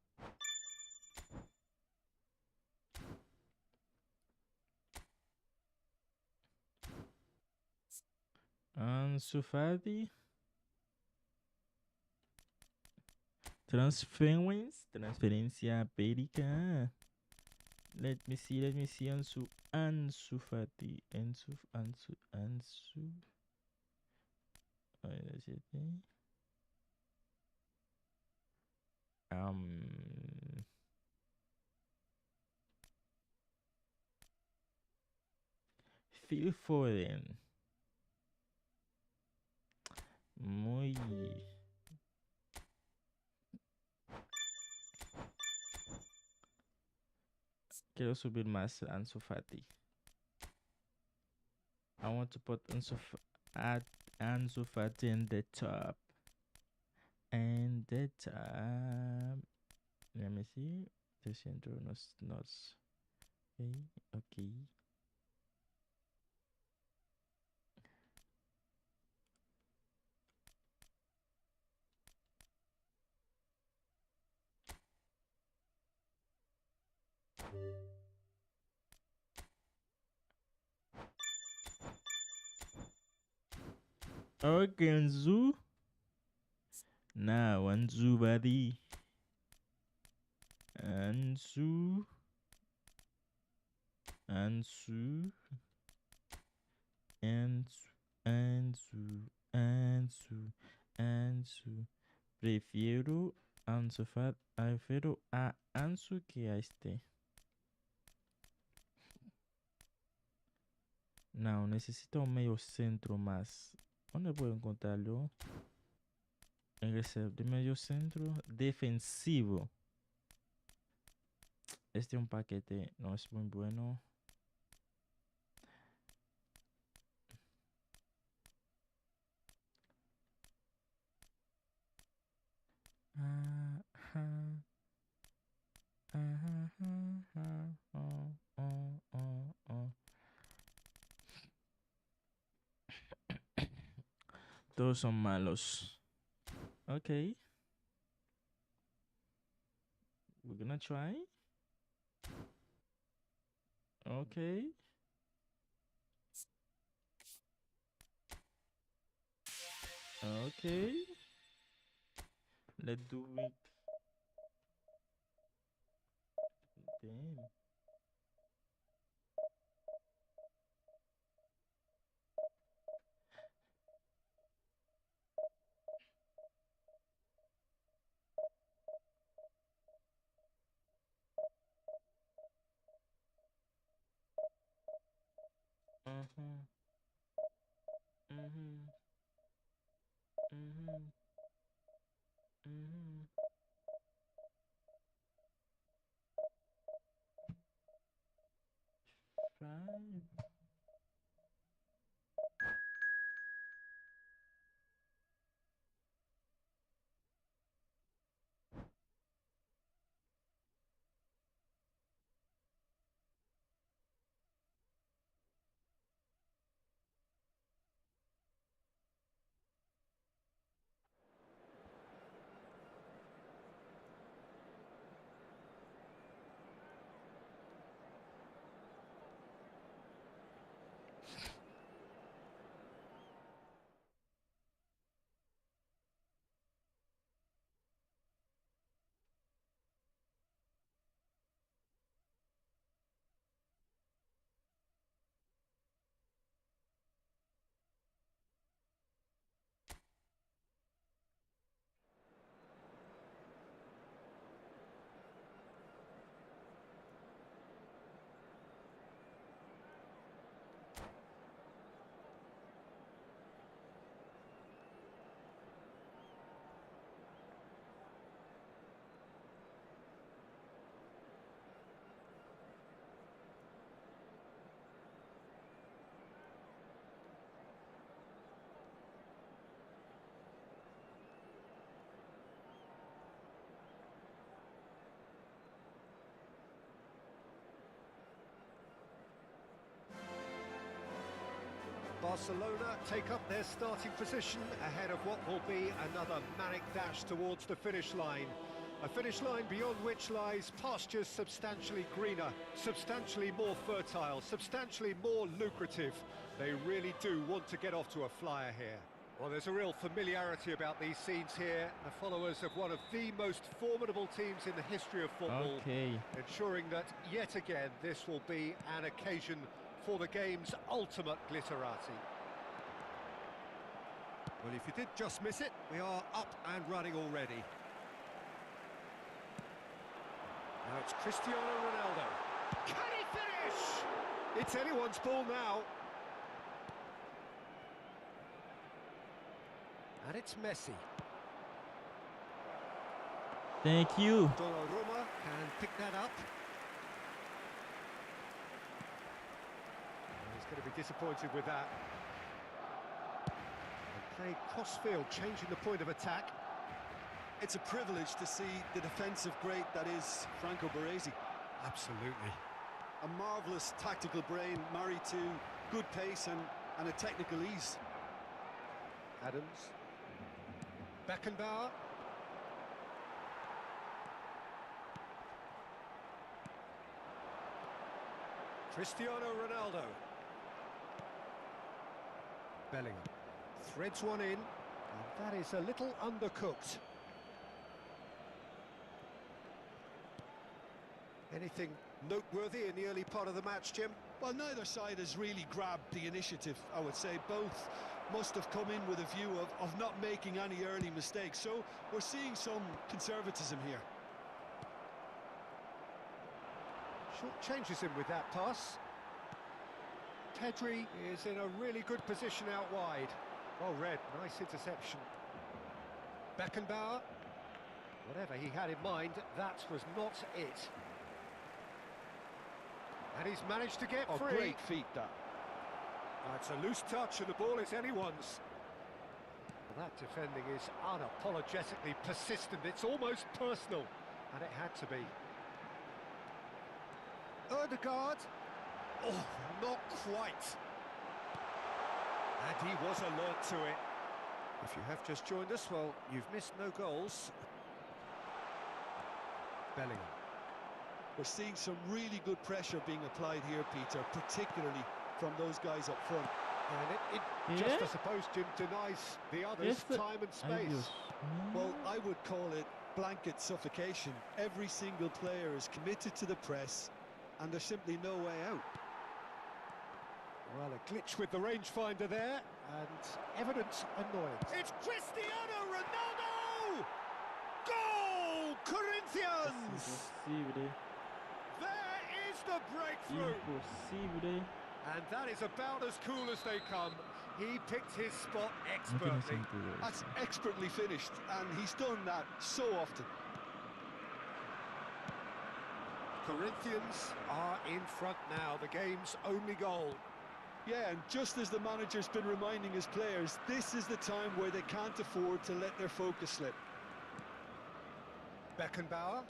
Ansu Fati. Transferencia périca. Let me see Ansu Fati. Ansu. A ver, decirte. Phil Foden. Muy. Quiero subir más Ansu Fati. I want to put Ansu Fati in the top. And the top. Let me see. The center nos. Okay. Okay, Ansu. Now, Ansu Fati. Ansu. Prefiero prefiero a Ansu que a este. No, necesito un medio centro más. ¿Dónde puedo encontrarlo? En el de medio centro defensivo. Este un paquete no es muy bueno. Todos son malos. Okay. We're gonna try. Okay. Okay. Let's do it. Damn. Five. Barcelona take up their starting position ahead of what will be another manic dash towards the finish line. A finish line beyond which lies pastures substantially greener, substantially more fertile, substantially more lucrative. They really do want to get off to a flyer here. Well, there's a real familiarity about these scenes here. The followers of one of the most formidable teams in the history of football. Okay. Ensuring that, yet again, this will be an occasion for the game's ultimate glitterati. Well, if you did just miss it, we are up and running already. Now it's Cristiano Ronaldo. Can he finish? It's anyone's ball now. And it's Messi. Thank you. Donnarumma can pick that up. He's going to be disappointed with that. And play cross-field, changing the point of attack. It's a privilege to see the defensive great that is Franco Baresi. Absolutely. A marvellous tactical brain married to good pace and a technical ease. Adams. Beckenbauer. Cristiano Ronaldo. Bellingham. Threads one in. And that is a little undercooked. Anything noteworthy in the early part of the match, Jim? Well, neither side has really grabbed the initiative, I would say. Both must have come in with a view of not making any early mistakes. So we're seeing some conservatism here. Short changes him with that pass. Pedri is in a really good position out wide. Well read, nice interception. Beckenbauer. Whatever he had in mind, that was not it. And he's managed to get free. Great feat, that. It's a loose touch and the ball is anyone's. Well, that defending is unapologetically persistent. It's almost personal. And it had to be. Odegaard. Oh, not quite. And he was alert to it. If you have just joined us, well, you've missed no goals. Bellingham. We're seeing some really good pressure being applied here, Peter, particularly from those guys up front. And it just, I suppose, Jim, denies the others time and space. Well, I would call it blanket suffocation. Every single player is committed to the press, and there's simply no way out. Well, a glitch with the rangefinder there, and evident annoyance. It's Cristiano Ronaldo! Goal! Corinthians! Impossível. There is the breakthrough! Impossível. And that is about as cool as they come. He picked his spot expertly. That's expertly finished, and he's done that so often. Corinthians are in front now, the game's only goal. Yeah, and just as the manager's been reminding his players, this is the time where they can't afford to let their focus slip. Beckenbauer.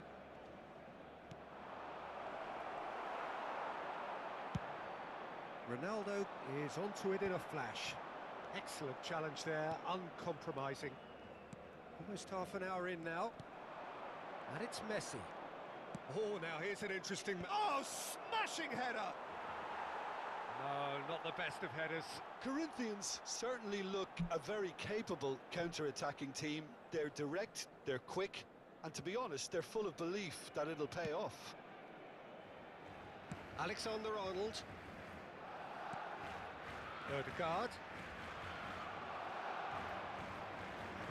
Ronaldo is onto it in a flash. Excellent challenge there, uncompromising. Almost half an hour in now. And it's Messi. Oh, now here's an interesting... Oh, smashing header! No, not the best of headers. Corinthians certainly look a very capable counter-attacking team. They're direct, they're quick, and to be honest, they're full of belief that it'll pay off. Alexander-Arnold. Odegaard.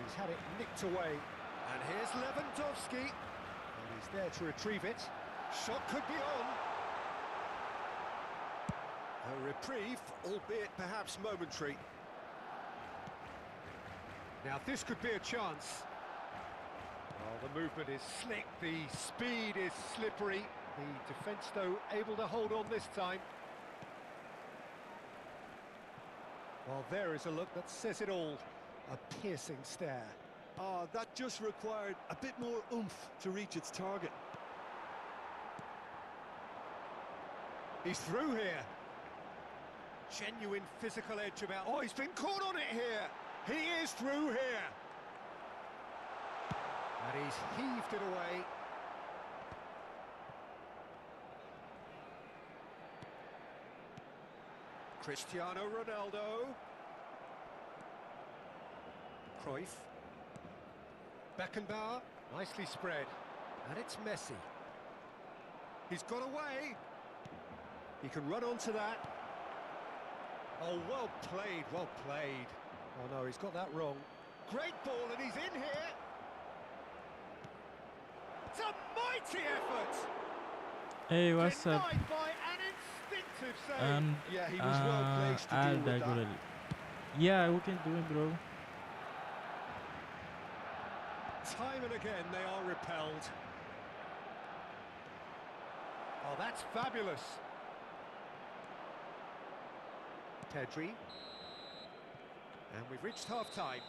He's had it nicked away. And here's Lewandowski. And he's there to retrieve it. Shot could be on. A reprieve, albeit perhaps momentary. Now this could be a chance. Well, the movement is slick, the speed is slippery. The defence, though, able to hold on this time. Well, there is a look that says it all. A piercing stare. That just required a bit more oomph to reach its target. He's through here. Genuine physical edge about... Oh, he's been caught on it here. He is through here. And he's heaved it away. Cristiano Ronaldo. Cruyff. Beckenbauer, nicely spread. And it's Messi. He's got away. He can run onto that. Oh, well played, well played. Oh no, he's got that wrong. Great ball, and he's in here. It's a mighty effort. Hey, what's up? Denied by an instinctive save. And Yeah, he was well placed to deal with that. Yeah, we can do it, bro. Time and again they are repelled. Oh, that's fabulous. Pedri. And we've reached half-time.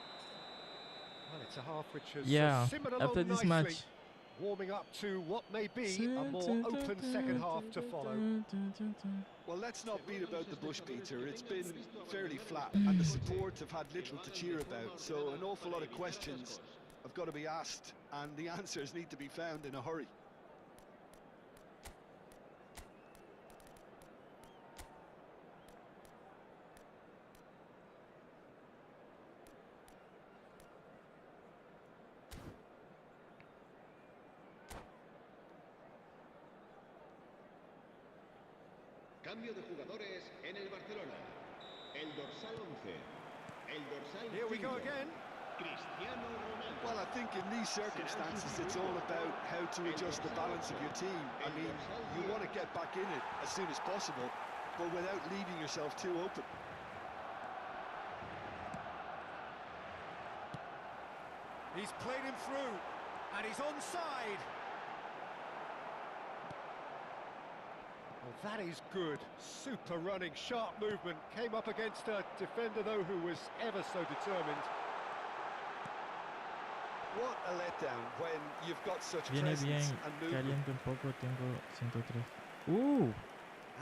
Well, it's a half which has simmered along after this nicely. match. Warming up to what may be a more open second half to follow. Well, let's not beat about the bush, Peter. It's been fairly flat, and the support have had little to cheer about. So an awful lot of questions have got to be asked, and the answers need to be found in a hurry. Cambio de jugadores en el Barcelona. El dorsal 11. El dorsal 5. Here we go again. Cristiano Ronaldo. Well, I think in these circumstances, it's all about how to adjust the balance of your team. I mean, you want to get back in it as soon as possible, but without leaving yourself too open. He's played him through, and he's onside. Well, that is good. Super running, sharp movement. Came up against a defender, though, who was ever so determined. What a letdown when you've got such Viene presence bien, and movement. caliente un poco, tengo 103.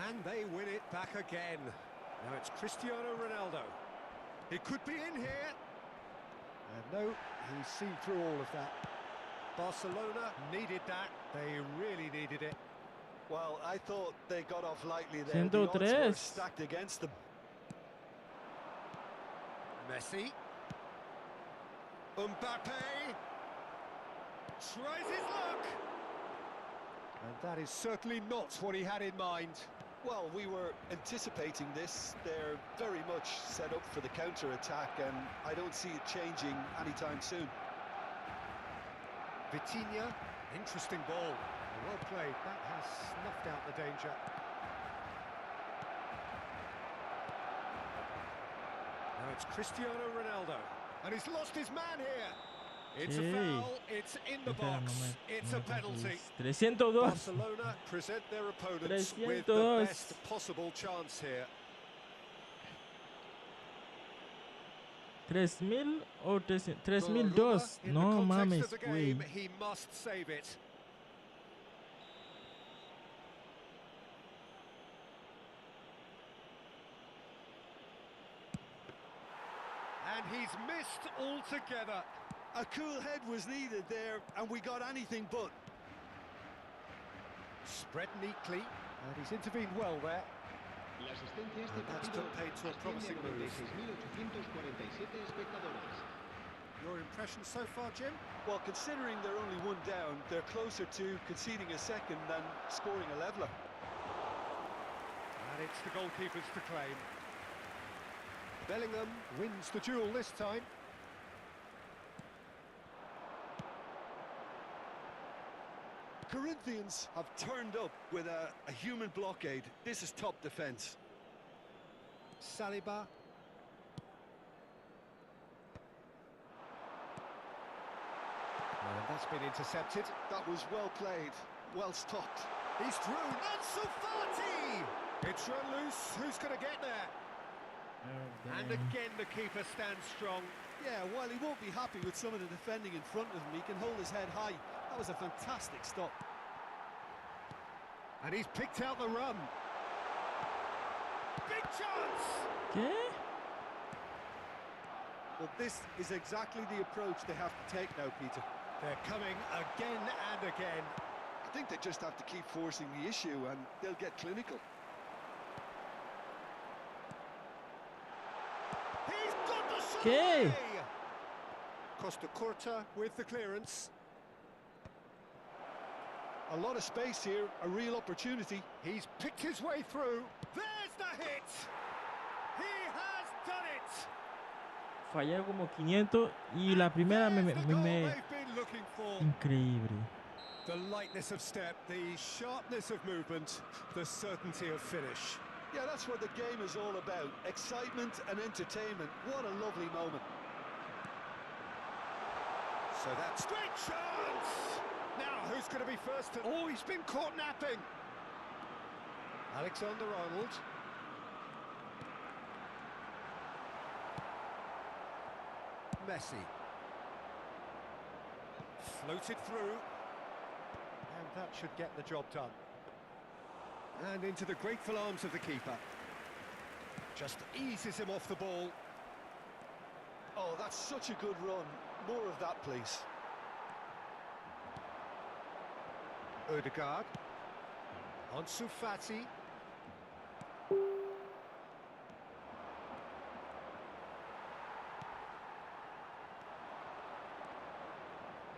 And they win it back again. Now it's Cristiano Ronaldo. He could be in here. And no, he's seen through all of that. Barcelona needed that. They really needed it. Well, I thought they got off lightly there. The odds 103. were stacked against them. Messi. Mbappe. Tries his luck. And that is certainly not what he had in mind. Well, we were anticipating this. They're very much set up for the counter-attack, and I don't see it changing anytime soon. Vitinha. Interesting ball. Well played. That has snuffed out the danger. Now it's Cristiano Ronaldo. And he's lost his man here. It's a foul. It's in the box. It's a penalty. 302. Barcelona present their opponents with the 302. best possible chance here. 3000 o 300. Donnarumma, 3002. in No the context mames, of the güey. game, he must save it. And he's missed altogether. A cool head was needed there, and we got anything but. Spread neatly, and he's intervened well there. La asistencia a este And that's partido put paid to a asciende promising a move. 46.847 espectadores. Your impression so far, Jim? Well, considering they're only one down, they're closer to conceding a second than scoring a leveller. And it's the goalkeepers to claim. Bellingham wins the duel this time. Corinthians have turned up with a human blockade. This is top defence. Saliba. And that's been intercepted. That was well played, well stopped. He's through. Ansu Fati! It's run loose. Who's going to get there? And again, the keeper stands strong. Yeah, while he won't be happy with some of the defending in front of him, he can hold his head high. That was a fantastic stop. And he's picked out the run. Big chance! ¿Qué? Well, this is exactly the approach they have to take now, Peter. They're coming again and again. I think they just have to keep forcing the issue and they'll get clinical. He's got the shot ¿Qué? away! Costa Curta with the clearance. A lot of space here, a real opportunity. He's picked his way through. There's the hit! He has done it! Fallé como 500 y la primera There's me... the goal they've been looking for. Increíble. The lightness of step, the sharpness of movement, the certainty of finish. Yeah, that's what the game is all about. Excitement and entertainment. What a lovely moment. So that's great chance! Now who's going to be first? Oh, he's been caught napping. Alexander-Arnold. Messi. Floated through. And that should get the job done. And into the grateful arms of the keeper. Just eases him off the ball. Oh, that's such a good run. More of that, please. Odegaard. Ansu Fati.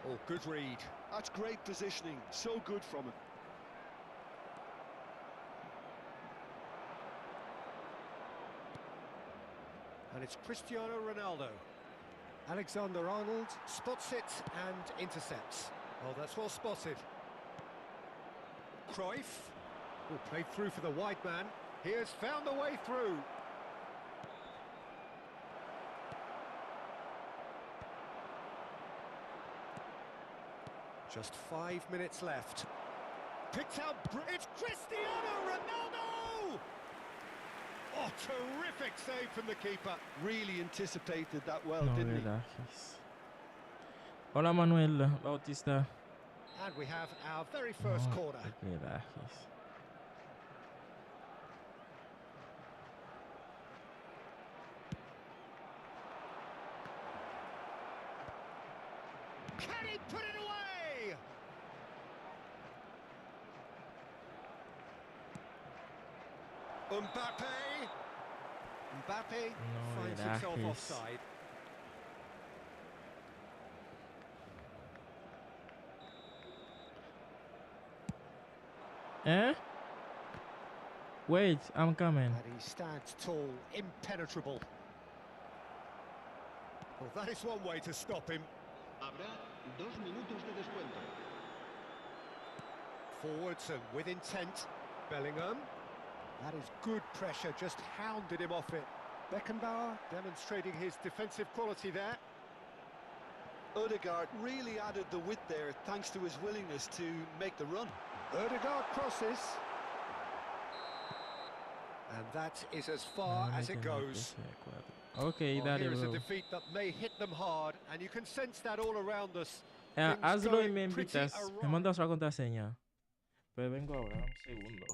Oh, good read. That's great positioning. So good from him. And it's Cristiano Ronaldo. Alexander-Arnold spots it and intercepts. Oh, that's well spotted. Cruyff, who played through for the wide man. He has found the way through. Just 5 minutes left. Picked out, it's Cristiano Ronaldo! Oh, terrific save from the keeper. Really anticipated that well, No didn't he? relajes. Hola Manuel Bautista. And we have our very first No corner. relajes. Can he put it away? Mbappe. Mbappe No finds himself relajes. offside. Eh? Wait, I'm coming. And he stands tall, impenetrable. Well, that is one way to stop him. Habrá 2 minutos de descuento. Forwards and with intent. Bellingham. That is good pressure, just hounded him off it. Beckenbauer demonstrating his defensive quality there. Odegaard really added the width there thanks to his willingness to make the run. Odegaard crosses. And that is as far as it goes. Okay, Well, dale, here is a bro. defeat that may hit them hard, and you can sense that all around us. Ah, Things hazlo y going me pretty invitas. Me awry. mandas la contraseña. Pues vengo ahora, un segundo.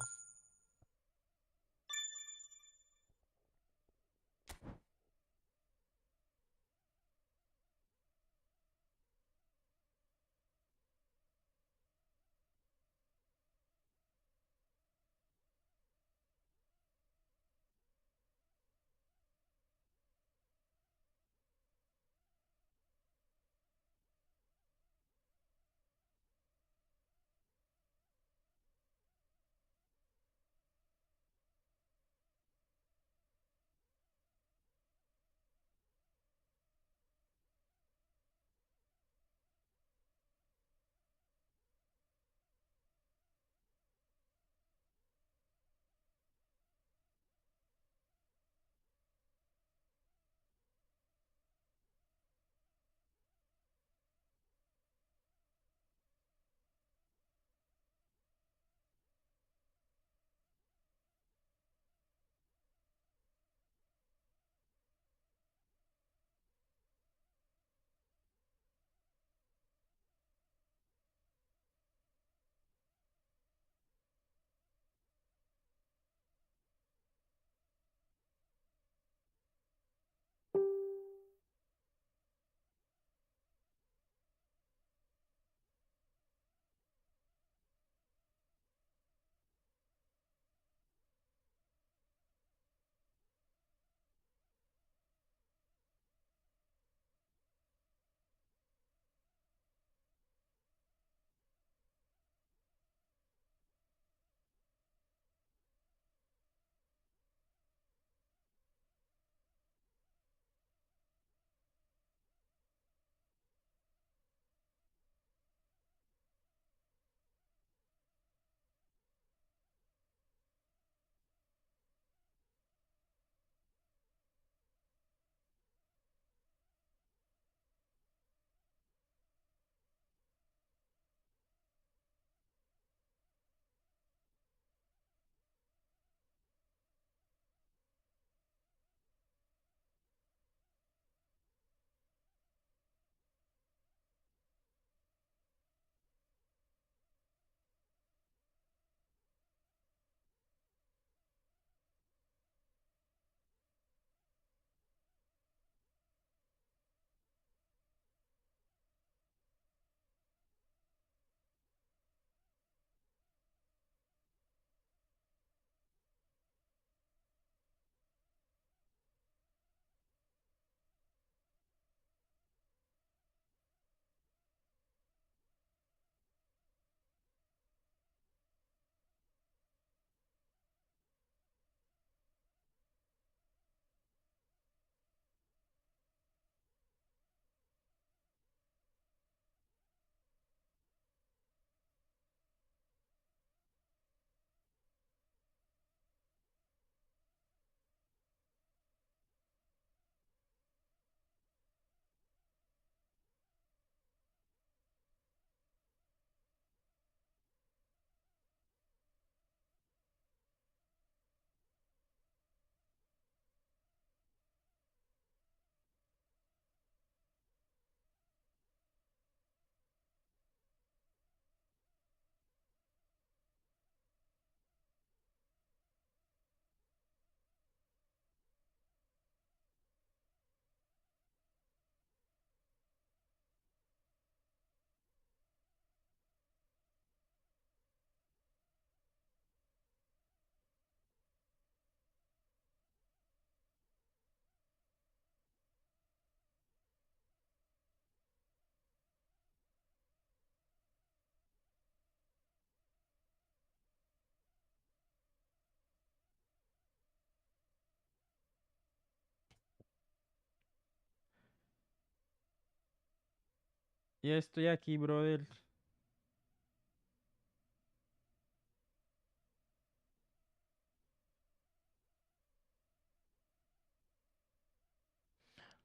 Ya estoy aquí, brother.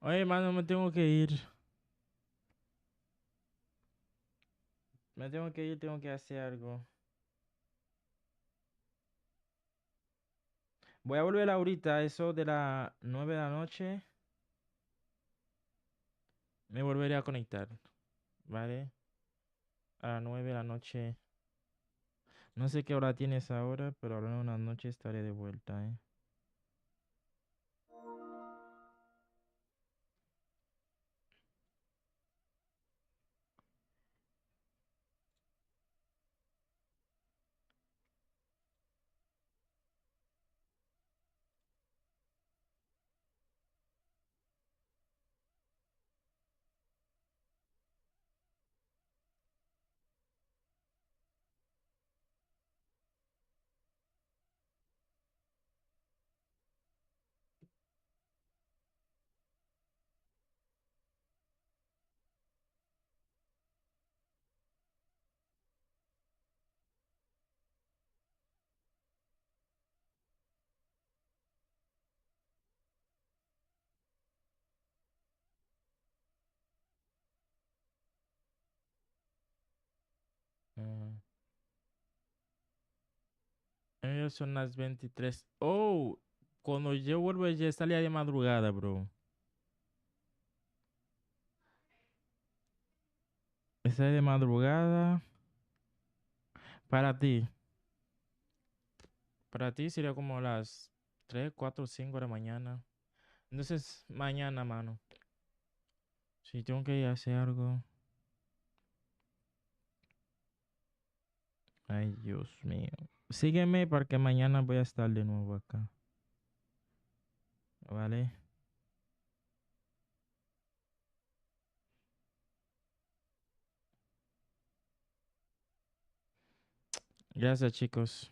Oye, mano, me tengo que ir. Me tengo que ir, tengo que hacer algo. Voy a volver ahorita, eso de las 9 de la noche. Me volveré a conectar, ¿vale? A las 9 de la noche. No sé qué hora tienes ahora, pero a las 9 de la noche estaré de vuelta, ¿eh? Mm. Ellos son las 23. Oh, cuando yo vuelvo ya estaría de madrugada, bro. Está de madrugada. Para ti. Para ti sería como las 3, 4, 5 de la mañana. Entonces, mañana, mano. Si tengo que ir a hacer algo. Ay, Dios mío. Sígueme porque mañana voy a estar de nuevo acá. ¿Vale? Gracias, chicos.